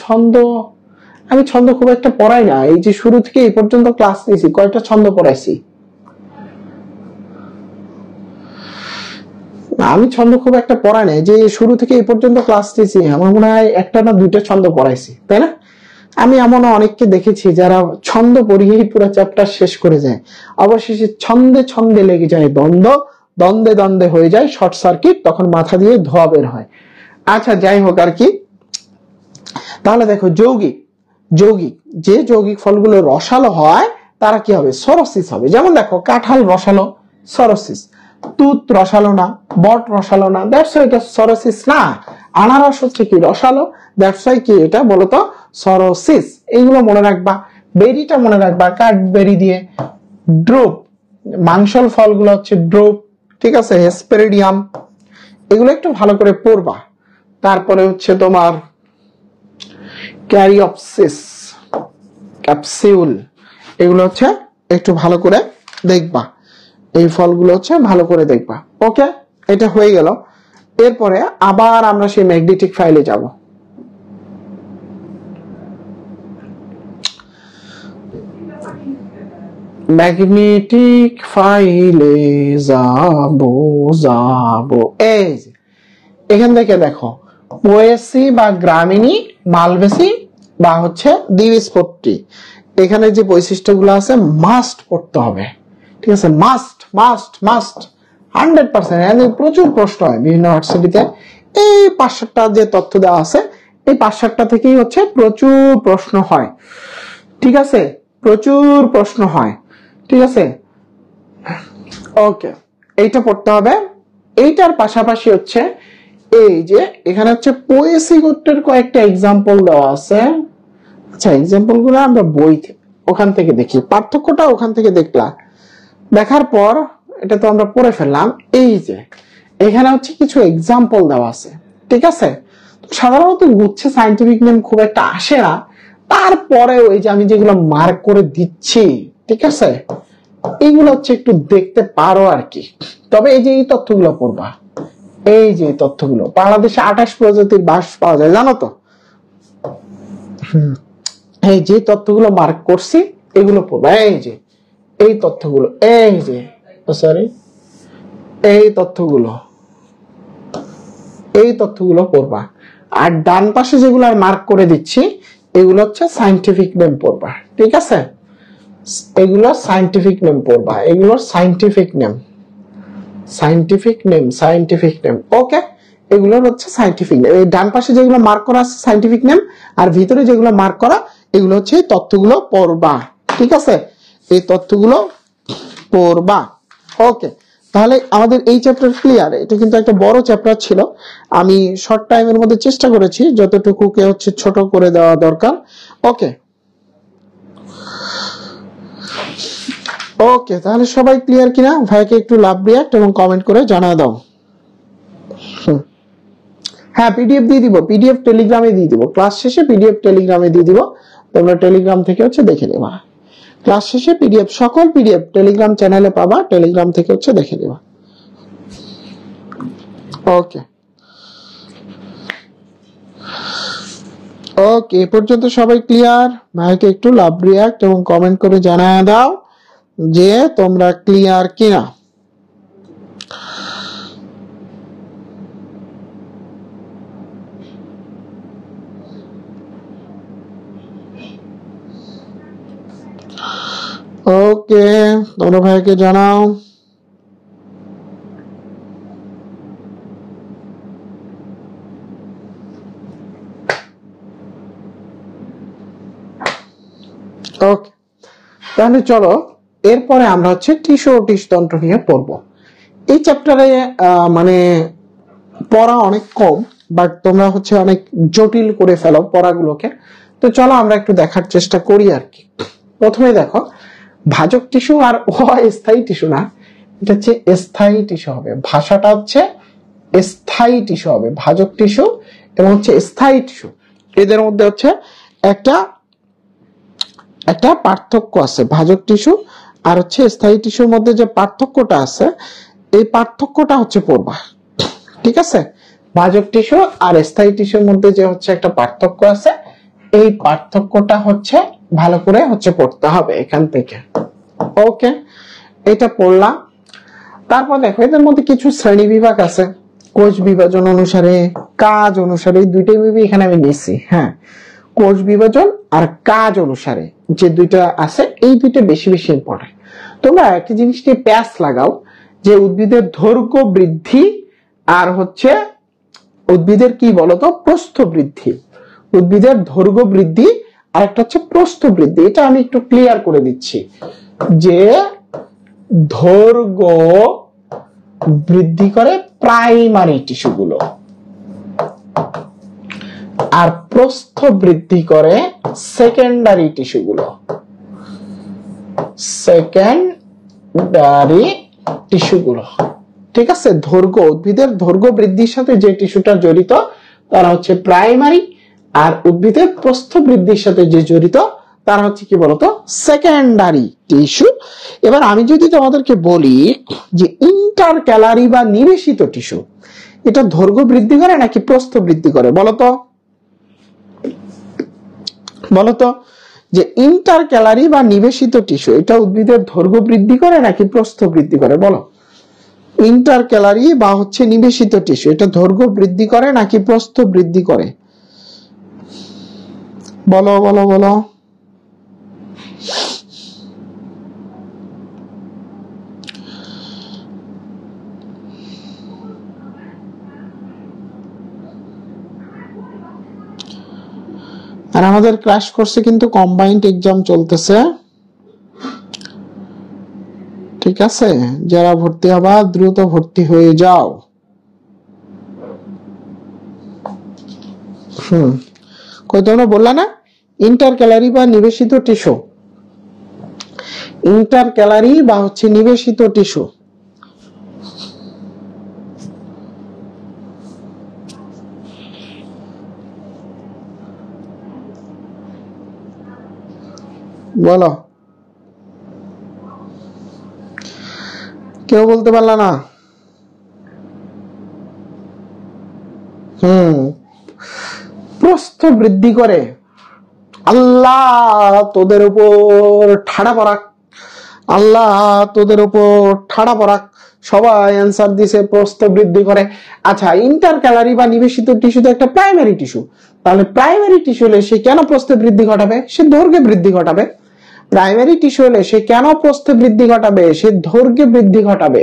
ছন্দ খুব একটা পড়াই না, এই যে শুরু থেকে এই পর্যন্ত ক্লাস নিয়েছি, কয়টা ছন্দ পড়াইছি আমি, ছন্দ খুব একটা পড়াই না, যে শুরু থেকে এই পর্যন্ত ক্লাস নিয়েছি আমার মনে হয় একটা না দুইটা ছন্দ পড়াইছি, তাই না? আমি এমন অনেককে দেখেছি যারা ছন্দ পড়িয়েই পুরো চ্যাপ্টার শেষ করে যায়, অবশেষে ছন্দে ছন্দে লেগে যায় দ্বন্দ্ব, দ্বন্দ্বে দ্বন্দ্বে হয়ে যায় শর্ট সার্কিট, তখন মাথা দিয়ে ধোয়া বের হয়। আচ্ছা যাই হোক আর কি। তাহলে দেখো যৌগিক, যে যৌগিক ফলগুলো রসালো হয় তারা কি হবে, সরসিস হবে। যেমন দেখো কাঁঠাল রসালো, সরসিস। তুত রসালো না, বট রসালো না, দ্যাটস এটা সরসিস না। আনারস হচ্ছে কি রসালো, দ্যাটস ওয়াই কি এটা বলতো সরোসিস। এইগুলো মনে রাখবা। বেরিটা মনে রাখবা ক্যাডবেরি দিয়ে। ড্রুপ মাংসল ফলগুলো হচ্ছে ড্রুপ, ঠিক আছে। হেসপেরিডিয়াম এগুলো একটু ভালো করে পড়বা। তারপরে হচ্ছে তোমার ক্যারিওপসিস, ক্যাপসিউল, এগুলো হচ্ছে একটু ভালো করে দেখবা। এই ফলগুলো হচ্ছে ভালো করে দেখবা। ওকে, এটা হয়ে গেল। এরপরে আবার আমরা সেই ম্যাগনেটিক ফাইলে যাব। ম্যাগনেটিক ফাইলে যাব। এই এখান থেকে দেখো পোয়েসি বা গ্রামিনী, মালবেসি বা হচ্ছে দ্বিবীজপত্রী, এখানে যে বৈশিষ্ট্যগুলো আছে মাস্ট পড়তে হবে, ঠিক আছে। Must must must 100%। প্রচুর প্রশ্ন হয় বিভিন্ন ইউনিভার্সিটিতে। এই 5-7টা যে তথ্য দেওয়া আছে, এই 5-7টা থেকেই হচ্ছে প্রচুর প্রশ্ন হয়, ঠিক আছে। প্রচুর প্রশ্ন হয়, ঠিক আছে। ওকে, এইটা পড়তে হবে। এইটার পাশাপাশি হচ্ছে এই যে এখানে হচ্ছে পোয়েসি গোত্রের কয়েকটা এক্সাম্পল দেওয়া আছে। আচ্ছা, এক্সাম্পল গুলো আমরা বই ওখান থেকে দেখি, পার্থক্যটা ওখান থেকে দেখলাম। দেখার পর এটা তো আমরা পড়ে ফেললাম। এই যে এখানে হচ্ছে কিছু এক্সাম্পল দেওয়া আছে, ঠিক আছে। সাধারণত গুচ্ছে সায়েন্টিফিক নেম খুব একটা আসে না, তারপরে ওই যে আমি যেগুলো মার্ক করে দিচ্ছি, ঠিক আছে, এইগুলো হচ্ছে একটু দেখতে পারো আর কি। তবে এই যে এই তথ্যগুলো পড়বা। এই যে তথ্যগুলো, বাংলাদেশে 28 প্রজাতির বাঁশ পাওয়া যায়, জানো তো। এই যে তথ্যগুলো মার্ক করছি এগুলো পড়বা। এই যে এই তথ্যগুলো, এই যে সরি এই তথ্যগুলো পড়বা। আর ডান পাশে যেগুলো মার্ক করে দিচ্ছি এগুলো হচ্ছে সায়েন্টিফিক নেম পড়বা, ঠিক আছে। এগুলো সায়েন্টিফিক নেম পড়বা, এগুলো সায়েন্টিফিক নেম। ওকে, এগুলো হচ্ছে সায়েন্টিফিক নেম। এই ডান পাশে যেগুলো মার্ক করা আছে সায়েন্টিফিক নেম, আর ভিতরে যেগুলো মার্ক করা এগুলো হচ্ছে এই তথ্যগুলো পড়বা, ঠিক আছে। এই তথ্যগুলো পড়বা। ওকে, তাহলে আমাদের এই চ্যাপ্টার ক্লিয়ার। এটা কিন্তু একটা বড় চ্যাপ্টার ছিল, আমি শর্ট টাইমের মধ্যে চেষ্টা করেছি যতটুকু কে হচ্ছে ছোট করে দেওয়া দরকার। ওকে ওকে, তাহলে সবাই ক্লিয়ার কিনা? ভাইকে একটু লাভ রিয়াক্ট এবং কমেন্ট করে জানা দাও। হ্যাঁ, পিডিএফ দিয়ে দিব, পিডিএফ টেলিগ্রামে দিয়ে দিব। ক্লাস শেষে পিডিএফ টেলিগ্রামে দিয়ে দিব, তোমরা টেলিগ্রাম থেকে হচ্ছে দেখে নেবা। ক্লাস শেষে পিডিএফ, সকল পিডিএফ টেলিগ্রাম চ্যানেলে পাবা, টেলিগ্রাম থেকে হচ্ছে দেখে নেবা। ওকে ওকে, এ পর্যন্ত সবাই ক্লিয়ার? ভাইকে একটু লাভ রিয়াক্ট এবং কমেন্ট করে জানায় দাও যে তোমরা ক্লিয়ার কিনা। ওকে, তোমরা ভাইকে জানাও। ওকে, তাহলে চলো এরপরে আমরা হচ্ছে টিস্যু ও টিস্যুতন্ত্র নিয়ে পড়বো। এই চ্যাপ্টারে মানে পড়া অনেক কম, বাট তোমরা হচ্ছে অনেক জটিল করে ফেলো পড়াগুলোকে। তো চলো আমরা একটু দেখার চেষ্টা করি আর কি। প্রথমে দেখো, ভাজক টিস্যু আর অস্থায়ী টিস্যু না, এটা হচ্ছে স্থায়ী টিস্যু হবে। ভাষাটা হচ্ছে স্থায়ী টিস্যু হবে। ভাজক টিস্যু এবং হচ্ছে স্থায়ী টিস্যু, এদের মধ্যে হচ্ছে একটা পার্থক্য আছে। ভাজক টিস্যু আর হচ্ছে স্থায়ী টিস্যুর মধ্যে যে পার্থক্যটা আছে, এই পার্থক্যটা হচ্ছে পড়বা, ঠিক আছে। ভাজক টিস্যু আর স্থায়ী টিস্যুর মধ্যে যে হচ্ছে একটা পার্থক্য আছে, এই পার্থক্যটা হচ্ছে ভালো করে হচ্ছে পড়তে হবে এখান থেকে। ওকে, এটা পড়লাম। তারপর দেখো এদের মধ্যে কিছু শ্রেণী বিভাগ আছে, কোষ বিভাজন অনুসারে, কাজ অনুসারে, এই দুইটাই বিভাগ এখানে আমি নিচ্ছি। হ্যাঁ, কোষ বিভাজন আর কাজ অনুসারে যে দুইটা আছে, এই দুইটা বেশি বেশি ইম্পর্টেন্ট। তোমরা একটা জিনিসকে প্যাচ লাগাও যে উদ্ভিদের দৈর্ঘ্য বৃদ্ধি আর হচ্ছে উদ্ভিদের কি বলতো প্রস্থ বৃদ্ধি। উদ্ভিদের দৈর্ঘ্য বৃদ্ধি আর একটা হচ্ছে প্রস্থ বৃদ্ধি। এটা আমি একটু ক্লিয়ার করে দিচ্ছি যে দৈর্ঘ্য বৃদ্ধি করে প্রাইমারি টিস্যুগুলো, আর প্রস্থ বৃদ্ধি করে সেকেন্ডারি টিস্যুগুলো। সেকেন্ডারি টিস্যুগুলো, ঠিক আছে? দৈর্ঘ্য, উদ্ভিদের দৈর্ঘ্য বৃদ্ধির সাথে যে টিস্যুটা জড়িত তারা হচ্ছে প্রাইমারি, আর উদ্ভিদের প্রস্থ বৃদ্ধির সাথে যে জড়িত তারা হচ্ছে কি বলতো সেকেন্ডারি টিস্যু। এবার আমি যদি তোমাদেরকে বলি যে ইন্টারক্যালারি বা নিবেশিত টিস্যু, এটা দৈর্ঘ্য বৃদ্ধি করে নাকি প্রস্থ বৃদ্ধি করে? বলতো যে ইন্টারক্যালারি বা নিবেশিত টিস্যু, এটা উদ্ভিদের দৈর্ঘ্য বৃদ্ধি করে নাকি প্রস্থ বৃদ্ধি করে? বলো। ইন্টারক্যালারি বা হচ্ছে নিবেশিত টিস্যু, এটা দৈর্ঘ্য বৃদ্ধি করে নাকি প্রস্থ বৃদ্ধি করে? বলো বলো বলো। আর আমাদের ক্র্যাশ কোর্সে কিন্তু কম্বাইন্ড এক্সাম চলতেছে, ঠিক আছে? যারা ভর্তি হবা দ্রুত ভর্তি হয়ে যাও। কই তোমরা বললা না ইন্টারক্যালারি বা নিবেশিত টিস্যু? ইন্টারক্যালারি বা হচ্ছে নিবেশিত টিস্যু, বলো। কেউ বলতে পারলা না? প্রস্থ বৃদ্ধি করে। আল্লাহ তোদের উপর ঠাড়া পড়াক, আল্লাহ তোদের উপর ঠাড়া পড়াক। সবাই অ্যান্সার দিছে প্রস্থ বৃদ্ধি করে। আচ্ছা, ইন্টারক্যালারি বা নিবেশিত টিস্যু তো একটা প্রাইমারি টিস্যু, তাহলে প্রাইমারি টিস্যু হলে সে কেন প্রস্থে বৃদ্ধি ঘটাবে? সে দৈর্ঘ্যে বৃদ্ধি ঘটাবে। প্রাইমারি টিস্যু হলে সে কেন প্রস্থে বৃদ্ধি ঘটাবে? সে দৈর্ঘ্যে বৃদ্ধি ঘটাবে।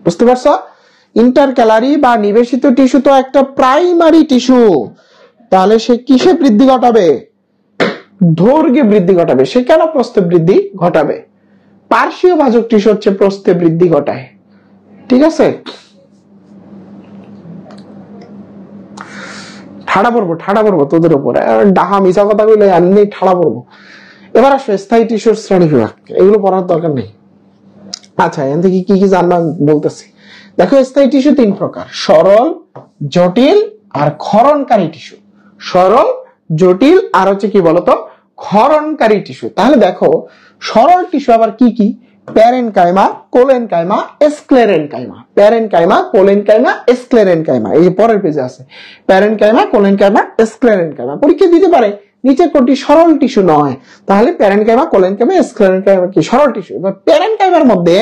বুঝতে পারছো? ইন্টারক্যালারি বা নিবেশিত টিস্যু তো একটা প্রাইমারি টিস্যু, তাহলে সে কিসে বৃদ্ধি ঘটাবে? দৈর্ঘ্যে বৃদ্ধি ঘটাবে। সে কেন প্রস্থে বৃদ্ধি ঘটাবে? পার্শ্বীয় ভাজক টিস্যু হচ্ছে প্রস্থে বৃদ্ধি ঘটায়, ঠিক আছে? ঠাড়া পড়বো তোদের উপর, ডাহা মিশা কথা কইলে এমনি ঠাড়া পড়বো। এবার আসো স্থায়ী টিস্যুর শ্রেণী বিভাগ, এগুলো পড়ার দরকার নেই। আচ্ছা, এখান থেকে কি কি জানবা বলতেছি। দেখো, স্থায়ী টিস্যু তিন প্রকার: সরল, জটিল আর ক্ষরণকারী টিস্যু। সরল, জটিল আর হচ্ছে কি বলতো ক্ষরণকারী টিস্যু। তাহলে দেখো, সরল টিস্যু আবার কি কি? Parenchyma, collenchyma, sclerenchyma. Parenchyma, collenchyma, sclerenchyma, এই যে পরের পেজে আছে। Parenchyma, collenchyma, sclerenchyma. পরীক্ষা দিতে পারে নিচে কোনটি সরল টিস্যু নয়, তাহলে প্যারেনকাইমা, কোলেনকাইমা, স্ক্লেরেনকাইমা কি সরল টিস্যু? এবার প্যারেনকাইমার মধ্যে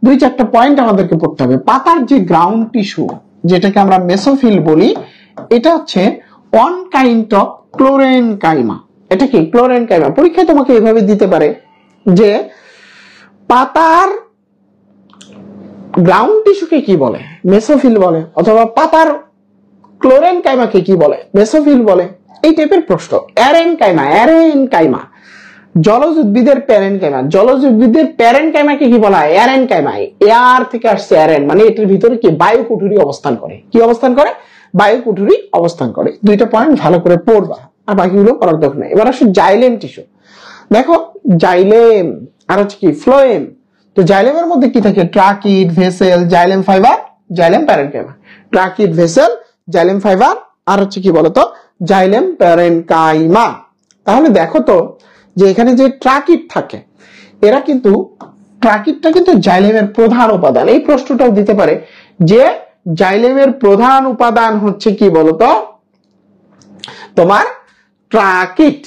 দুই চারটা পয়েন্ট আমাদেরকে পড়তে হবে। পাতার যে গ্রাউন্ড টিস্যু, যেটাকে আমরা মেসোফিল বলি, এটা হচ্ছে ওয়ান কাইন্ড অফ ক্লোরেনকাইমা। এটা কি ক্লোরেনকাইমা? পরীক্ষায় তোমাকে এভাবে দিতে পারে যে পাতার গ্রাউন্ড টিস্যুকে কি বলে? মেসোফিল বলে। অথবা পাতার ক্লোরেনকাইমাকে কি বলে? মেসোফিল বলে। এই টাইপের প্রশ্ন। অ্যারেনকাইমা, অ্যারেনকাইমা জলজ উদ্ভিদের প্যারেনকাইমা। জলজ উদ্ভিদের প্যারেনকাইমাকে কি বলা হয়? অ্যারেনকাইমা। এয়ার থেকে আসছে অ্যারেন, মানে এটার ভিতরে কি বায়ুকুঠুরি অবস্থান করে। কি অবস্থান করে? বায়ুকুঠুরি অবস্থান করে। দুইটা পয়েন্ট ভালো করে পড়বা, আর বাকিগুলো পড়ার দরকার নেই। এবার আসো জাইলেম টিস্যু। দেখো, জাইলেম আর হচ্ছে কি ফ্লোয়েম। তো জাইলেমের মধ্যে কি থাকে? Tracheid, vessel, xylem fibre, xylem parenchyma. Tracheid, vessel, xylem fibre আর হচ্ছে কি বলতো জাইলেম প্যারেনকাইমা। তাহলে দেখো তো যে এখানে যে ট্রাকিড থাকে, এরা কিন্তু ট্রাকিডটা কিন্তু জাইলেমের প্রধান উপাদান। এই প্রশ্নটাও দিতে পারে যে জাইলেমের প্রধান উপাদান হচ্ছে কি বলতো তোমার ট্রাকিড।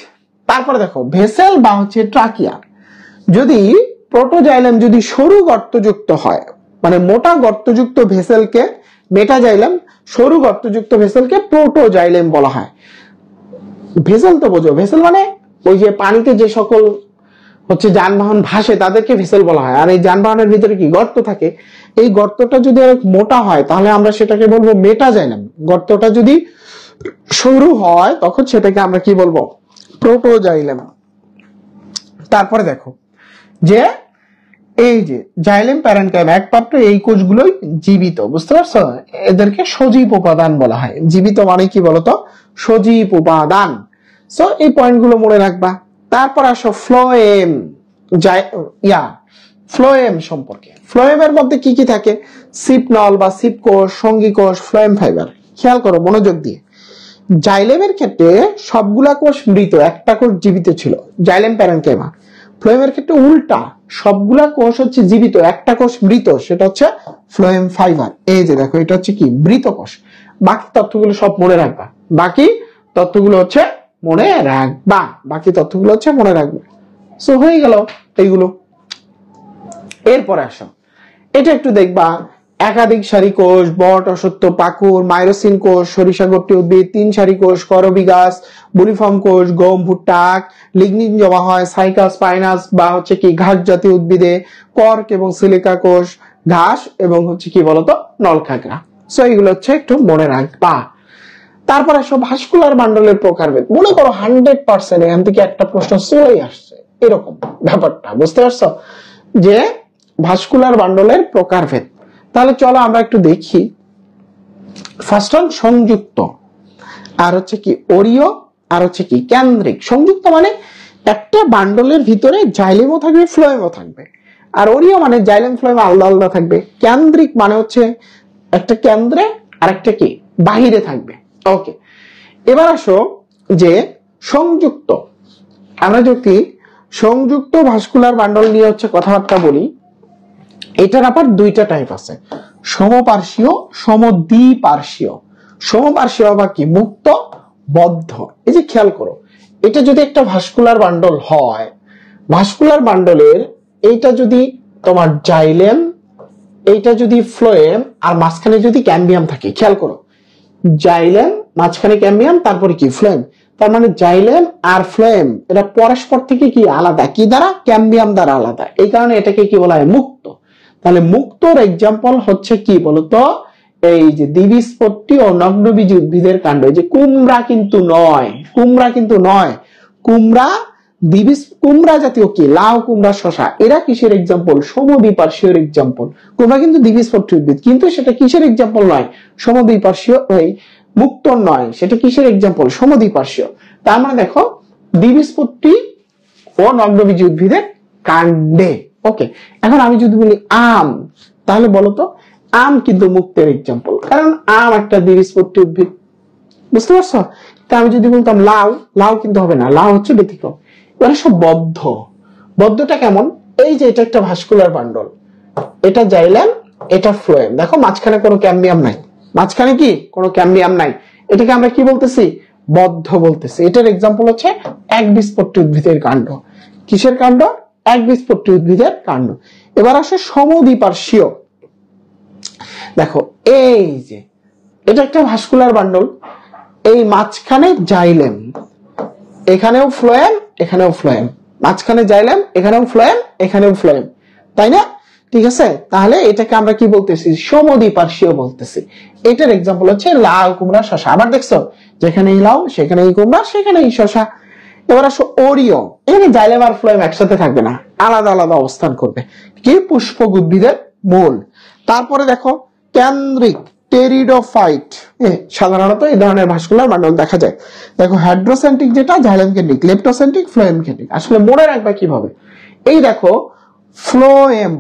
তারপরে দেখো ভেসেল বা হচ্ছে ট্রাকিয়া। যদি প্রোটোজাইলেম যদি সরু গর্তযুক্ত হয়, মানে মোটা গর্তযুক্ত ভেসেলকে মেটাজাইলেম, সরু গর্তযুক্ত ভেসেলকে প্রোটোজাইলেম বলা হয়। ভেসেল তো বোঝো, ভেসেল মানে ওই যে পানিতে যে সকল হচ্ছে যানবাহন ভাসে তাদেরকে ভেসেল বলা হয়। আর এই যানবাহনের ভিতরে কি গর্ত থাকে, এই গর্তটা যদি অনেক মোটা হয় তাহলে আমরা সেটাকে বলবো মেটাজাইলেম। গর্তটা যদি সরু হয় তখন সেটাকে আমরা কি বলবো? প্রোটোজাইলেম। তারপরে দেখো যে এই যে জাইলেম প্যারেনকাইমা একমাত্র এই কোষগুলোই জীবিত, বুঝতে পারছো? এদেরকে সজীব উপাদান বলা হয়। জীবিত মানে কি বলতো? সজীব উপাদান। সো এই পয়েন্টগুলো মনে রাখবা। তারপর আসো ফ্লোয়েম। ফ্লোয়েম সম্পর্কে। ফ্লোয়েমের মধ্যে কি কি থাকে? সিপনল বা সিপ কোষ, সঙ্গী কোষ, ফ্লোয়েম ফাইবার। খেয়াল করো মনোযোগ দিয়ে। জাইলেমের ক্ষেত্রে সবগুলা কোষ মৃত, একটা কোষ জীবিত ছিল, জাইলেম প্যারেনকাইমা। ফ্লোয়েমের ক্ষেত্রে উল্টা, সবগুলা কোষ হচ্ছে জীবিত, একটা কোষ মৃত, সেটা হচ্ছে ফ্লোয়েম ফাইবার। এই যে দেখো, এটা হচ্ছে কি? মৃত কোষ। বাকি তথ্যগুলো সব মনে রাখবা। বাকি তথ্যগুলো হচ্ছে মনে রাখবা। সো হয়ে গেল এইগুলো। এরপরে আসো, এটা একটু দেখবা। একাধিক সারি কোষ, বট, অসত্য, পাকুড়, মাইরোসিন কোষ, সরিষা গোষ্ঠী উদ্ভিদ, 3 সারি কোষ, করবি গাছ, বুলিফর্ম কোষ, গম, ভুট্টা, লিগনিন জমা হয় সাইকাস, পাইনাস বা হচ্ছে কি ঘাস জাতীয় উদ্ভিদে, কর্ক এবং সিলিকা কোষ, ঘাস এবং হচ্ছে কি বলতো নলখাগড়া। সো এইগুলো হচ্ছে একটু মনে রাখবা। তারপর আসো ভাস্কুলার বান্ডলের প্রকারভেদ। মনে করো 100% এখান থেকে একটা প্রশ্ন চলেই আসছে, এরকম ব্যাপারটা, বুঝতে পারছো? যে ভাস্কুলার বান্ডলের প্রকারভেদ। তাহলে চলো আমরা একটু দেখি। ফার্স্ট অন সংযুক্ত, আর হচ্ছে কি অরীয়, আর হচ্ছে কি কেন্দ্রিক। সংযুক্ত মানে একটা বান্ডলের ভিতরে জাইলেমও থাকবে, ফ্লোয়েমও থাকবে। আর অরীয় মানে জাইলেম ফ্লোয়েম আলাদা আলাদা থাকবে। কেন্দ্রিক মানে হচ্ছে একটা কেন্দ্রে আর একটা কি বাহিরে থাকবে। ওকে, এবার আসো যে সংযুক্ত। আমরা যদি সংযুক্ত ভাস্কুলার বান্ডল নিয়ে হচ্ছে কথাবার্তা বলি, এটার আবার দুইটা টাইপ আছে, সমপার্শ্বীয়, সমদ্বিপার্শ্বীয়। সমপার্শ্বীয় আবার কি? মুক্ত, বদ্ধ। এই যে খেয়াল করো, এটা যদি একটা ভাস্কুলার বান্ডল হয়, ভাস্কুলার বান্ডলের এইটা যদি তোমার জাইলেম, এইটা যদি ফ্লোয়েম, আর মাঝখানে যদি ক্যাম্বিয়াম থাকে, খেয়াল করো, জাইলেম, মাঝখানে ক্যাম্বিয়াম, তারপরে কি ফ্লোয়েম। তার মানে জাইলেম আর ফ্লোয়েম এটা পরস্পর থেকে কি আলাদা? কি দ্বারা? ক্যাম্বিয়াম দ্বারা আলাদা। এই কারণে এটাকে কি বলা হয়? মুক্ত। তাহলে মুক্তর এক্সাম্পল হচ্ছে কি বলতো? এই যে দ্বিবীজপত্রী ও নগ্নবীজী উদ্ভিদের কাণ্ড। এই যে কুমড়া কিন্তু নয়, কুমড়া দ্বিবীজ, কুমড়া জাতীয় কি লাউ, কুমড়া, শশা, এরা কিসের এক্সাম্পল? সমদ্বিপার্শ্বীয় এক্সাম্পল। কুমড়া কিন্তু দ্বিবীজপত্রী উদ্ভিদ, কিন্তু সেটা কিসের এক্সাম্পল নয়? সমদ্বিপার্শ্বীয়, মুক্ত নয়, সেটা কিসের এক্সাম্পল? সমদ্বিপার্শ্বীয়। তার মানে দেখো, দ্বিবীজপত্রী ও নগ্নবীজী উদ্ভিদের কাণ্ডে। ওকে, এখন আমি যদি বলি আম, তাহলে বলতো আম কিন্তু মুক্তের এক্সাম্পল, কারণ আম একটা দ্বিবীজপত্রী উদ্ভিদ, বুঝতে পারছো? তা আমি যদি বলতাম লাউ, লাউ কিন্তু হবে না, লাউ হচ্ছে ব্যতিক্রম। এবার সব বদ্ধ। বদ্ধটা কেমন? এই যে এটা একটা ভাস্কুলার বান্ডল, এটা জাইলেম, এটা ফ্লোয়েম। দেখো মাঝখানে কোনো ক্যাম্বিয়াম নাই, মাঝখানে কি কোনো ক্যাম্বিয়াম নাই। এটাকে আমরা কি বলতেছি? বদ্ধ বলতেছি। এটার এক্সাম্পল হচ্ছে একবীজপত্রী উদ্ভিদের কাণ্ড। কিসের কাণ্ড? একবীজপত্রী উদ্ভিদের কাণ্ড। এবার আসে সমদ্বিপার্শ্বীয়। দেখো এই যে এটা একটা ভাস্কুলার বান্ডল, এই মাঝখানে জাইলেম, এখানেও ফ্লোয়েম, এখানেও ফ্লোয়েম, মাঝখানে জাইলেম, এখানেও ফ্লোয়েম, এখানেও ফ্লোয়েম, তাই না? ঠিক আছে, তাহলে এটাকে আমরা কি বলতেছি? সমদ্বিপার্শ্বীয় বলতেছি। এটার এক্সাম্পল হচ্ছে লাউ, কুমড়া, শশা। আবার দেখছো, যেখানেই লাউ সেখানেই কুমড়া, সেখানেই শশা। এবার আসো অরীয়। এখানে জাইলেম আর ফ্লোয়েম একসাথে থাকবে না, আলাদা আলাদা অবস্থান করবে। কি? পুষ্পক উদ্ভিদের মূল। তারপরে দেখো কেন্দ্রিক, টেরিডোফাইট। সাধারণত এই ধরনের ভাস্কুলার বান্ডল দেখা যায়। দেখো হাইড্রোসেন্ট্রিক যেটা জাইলেম কেন্দ্রিক, লেপ্টোসেন্ট্রিক ফ্লোয়েম কেন্দ্রিক। আসলে মনে রাখবা কিভাবে? এই দেখো ফ্লোয়েম,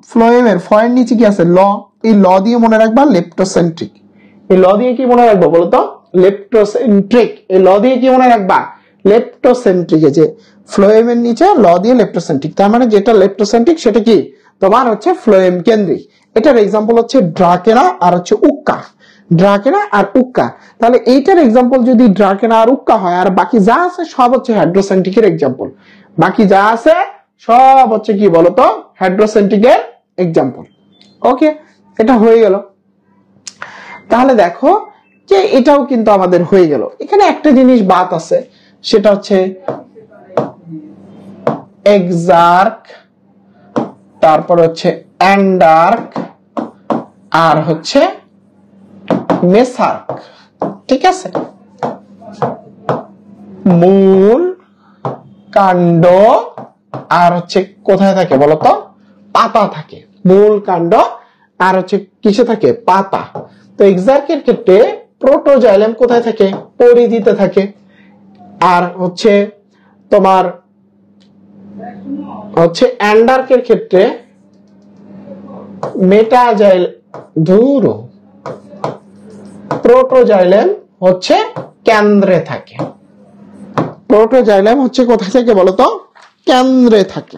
ফ্লোয়েমের ফয়ের নিচে কি আছে? ল। এই ল দিয়ে মনে রাখবা লেপ্টোসেন্ট্রিক। এই ল দিয়ে কি মনে রাখবা বলতো? লেপ্টোসেন্ট্রিক। এই ল দিয়ে কি মনে রাখবা? লেপ্টোসেন্ট্রিক। এই যে ফ্লোয়েমের নিচে ল দিয়ে লেপ্টোসেন্ট্রিক, তার মানে যেটা লেপ্টোসেন্ট্রিক সেটা কি তোমার হচ্ছে ফ্লোয়েম কেন্দ্রিক। এটার এক্সাম্পল হচ্ছে ড্রাকেনা আর হচ্ছে উক্কা। ড্রাকেনা আর উক্কা। তাহলে এইটার এক্সাম্পল যদি ড্রাকেনা আর উক্কা হয়, আর বাকি যা আছে সব হচ্ছে হাইড্রোসেন্ট্রিকের এক্সাম্পল। বাকি যা আছে সব হচ্ছে কি বলতো? হাইড্রোসেন্ট্রিকের এক্সাম্পল। ওকে, এটা হয়ে গেল। তাহলে দেখো যে এটাও কিন্তু আমাদের হয়ে গেল। এখানে একটা জিনিস বাদ আছে, সেটা হচ্ছে এক্সার্ক, তারপর হচ্ছে অ্যান্ডার্ক, আর হচ্ছে মেসার্ক। ঠিক আছে, মূল, কাণ্ড, আর হচ্ছে কোথায় থাকে বলতো, পাতা থাকে, মূল কাণ্ড আর হচ্ছে কিসে থাকে, পাতা। তো এক্সার্কের ক্ষেত্রে প্রোটোজাইলেম কোথায় থাকে, পরিধিতে থাকে। আর হচ্ছে তোমার হচ্ছে অ্যান্ডার্কের ক্ষেত্রে মেটাজাইল ধুর প্রোটোজাইলেম হচ্ছে কেন্দ্রে থাকে। প্রোটোজাইলেম হচ্ছে কোথায় থাকে বলতো, কেন্দ্রে থাকে।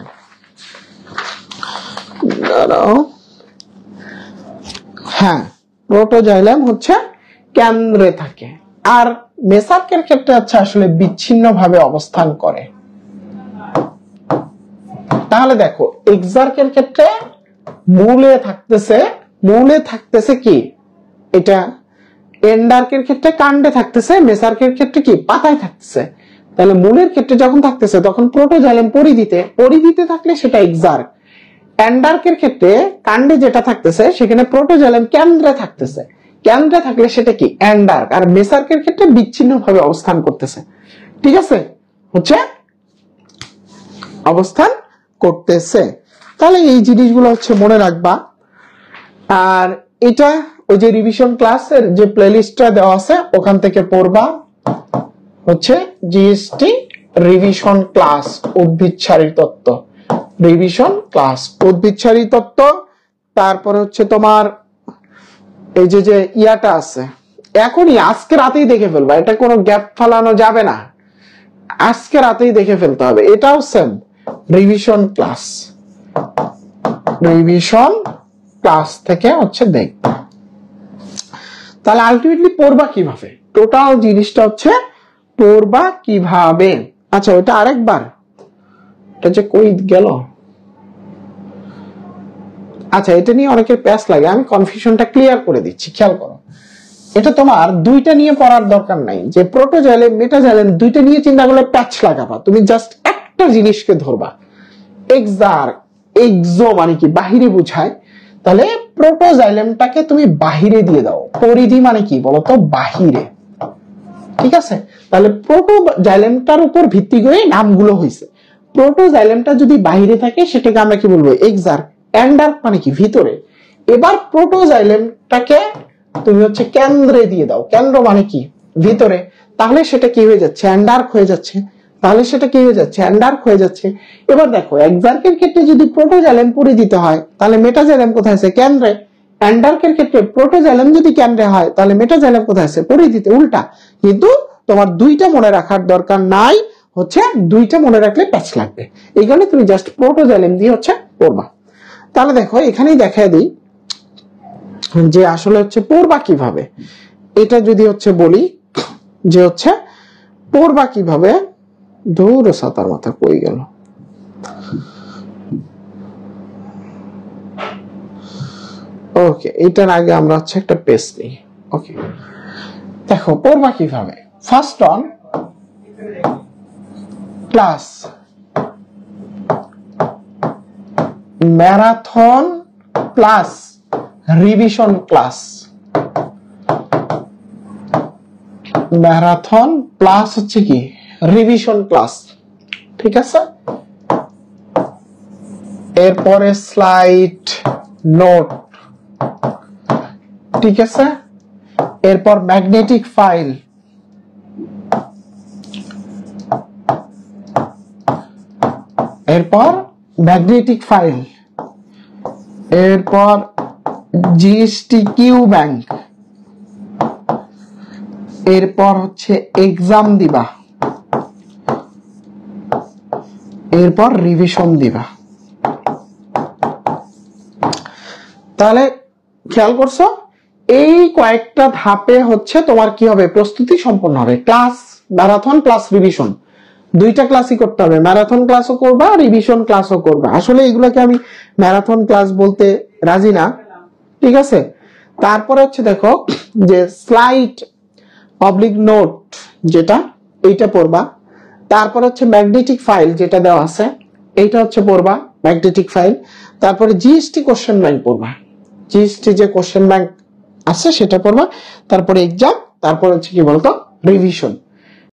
হ্যাঁ, প্রোটোজাইলেম হচ্ছে কেন্দ্রে থাকে। আর মেসার্কের ক্ষেত্রে হচ্ছে আসলে বিচ্ছিন্নভাবে অবস্থান করে। তাহলে দেখো এক্সার্কের ক্ষেত্রে মূলে থাকতেছে কি, এটা এন্ডার্কের ক্ষেত্রে কাণ্ডে থাকতেছে, মেসার্কের ক্ষেত্রে কি পাতায় থাকতেছে। তাহলে মূলের ক্ষেত্রে যখন থাকতেছে তখন প্রোটোজাইলেম পরিধিতে থাকলে সেটা এক্সার্ক। অ্যান্ডার্কের ক্ষেত্রে কাণ্ডে যেটা থাকতেছে সেখানে প্রোটোজাইলেম কেন্দ্রে থাকতেছে, কেন্দ্রে থাকলে সেটা কি অ্যান্ডার্ক। আর মেসার্কের ক্ষেত্রে বিচ্ছিন্নভাবে অবস্থান করতেছে। ঠিক আছে, হচ্ছে অবস্থান করতেছে। তাহলে এই জিনিসগুলো হচ্ছে মনে রাখবা। আর এটা ওই যে রিভিশন ক্লাসের যে প্লেলিস্টটা দেওয়া আছে ওখান থেকে পড়বা, হচ্ছে জিএসটি রিভিশন ক্লাস উদ্ভিদসারী তত্ত্ব, রিভিশন ক্লাস উদ্ভিদসারী তত্ত্ব। তারপর হচ্ছে তোমার এই যে ইয়াটা আছে, এখনই আজকে রাতেই দেখে ফেলবা, এটা কোনো গ্যাপ ফালানো যাবে না, আজকে রাতেই দেখে ফেলতে হবে। এটাও same revision class, revision class থেকে হচ্ছে দেখবা। তাহলে আলটিমেটলি পড়বা কিভাবে, টোটাল জিনিসটা হচ্ছে পড়বা কিভাবে। আচ্ছা ওটা আরেকবার, এটা যে কই গেল, আচ্ছা এটা নিয়ে অনেকের প্যাচ লাগে, আমি কনফিউশনটা ক্লিয়ার করে দিচ্ছি, খেয়াল করো। এটা তোমার দুইটা নিয়ে পড়ার দরকার নাই, যে প্রোটোজাইলেম মেটাজাইলেম দুইটা নিয়ে চিন্তা করলে প্যাচ লাগাবা, তুমি জাস্ট একটা জিনিসকে ধরবা, এক্সার্ক। এক্সো মানে কি বাহিরে বুঝায়, তাহলে প্রোটোজাইলেমটাকে তুমি বাহিরে দিয়ে দাও। পরিধি মানে কি বলতো, বাহিরে। ঠিক আছে, তাহলে প্রোটোজাইলেমটার উপর ভিত্তি করে নামগুলো হয়েছে। প্রোটোজাইলেমটা যদি বাহিরে থাকে সেটাকে আমরা কি বলবো, এক্সার্ক। অ্যান্ডার্ক মানে কি ভিতরে। এবার প্রোটোজাইলেমটাকে তুমি হচ্ছে কেন্দ্রে দিয়ে দাও, কেন্দ্র মানে কি ভিতরে, তাহলে সেটা কি হয়ে যাচ্ছে, অ্যান্ডার্ক হয়ে যাচ্ছে। তাহলে সেটা কি হয়ে যাচ্ছে, অ্যান্ডার্ক হয়ে যাচ্ছে। এবার দেখো এক্সার্কের ক্ষেত্রে যদি প্রোটোজাইলেম পরিধিতে হয় তাহলে মেটাজাইলেম কোথায় আছে, কেন্দ্রে। অ্যান্ডার্কের ক্ষেত্রে প্রোটোজাইলেম যদি কেন্দ্রে হয় তাহলে মেটাজাইলেম কোথায় আছে, পরিধিতে, উল্টা। কিন্তু তোমার দুইটা মনে রাখার দরকার নাই, হচ্ছে দুইটা মনে রাখলে প্যাচ লাগবে। এই কারণে তুমি জাস্ট প্রোটোজাইলেম দিয়ে হচ্ছে পড়বা। তাহলে দেখো এখানেই দেখায় দিই যে আসলে হচ্ছে পড়বা কিভাবে। এটা যদি হচ্ছে বলি যে হচ্ছে পড়বা কিভাবে, দূর সাতার মাথা কই গেল, ওকে এটার আগে আমরা হচ্ছে একটা পেজ নিই। ওকে দেখো পড়বা কিভাবে, first on class marathon plus revision class, marathon plus হচ্ছে কি রিভিশন ক্লাস। ঠিক আছে, এরপরে স্লাইড নোট। ঠিক আছে, এরপর ম্যাগনেটিক ফাইল, এরপর ম্যাগনেটিক ফাইল, এরপর জিএসটি কিউ ব্যাংক, এরপর হচ্ছে এক্সাম দিবা, এরপর রিভিশন দিবা। তাহলে খেয়াল করছো এই কয়েকটা ধাপে হচ্ছে তোমার কি হবে, প্রস্তুতি সম্পন্ন হবে। ক্লাস ম্যারাথন প্লাস রিভিশন, দুইটা ক্লাসই করতে হবে, ম্যারাথন ক্লাসও করবা রিভিশন ক্লাসও করবা। আসলে এগুলোকে আমি ম্যারাথন ক্লাস বলতে রাজি না। ঠিক আছে, তারপরে হচ্ছে দেখো যে স্লাইড পাবলিক নোট যেটা, এইটা পড়বা। তারপর হচ্ছে ম্যাগনেটিক ফাইল যেটা দেওয়া আছে এইটা হচ্ছে পড়বা, ম্যাগনেটিক ফাইল। তারপরে জিএসটি কোশ্চেন ব্যাংক পড়বা, জিএসটি যে কোশ্চেন ব্যাংক আছে সেটা পড়বা। তারপরে এক্সাম, তারপর হচ্ছে কি বলতো রিভিশন।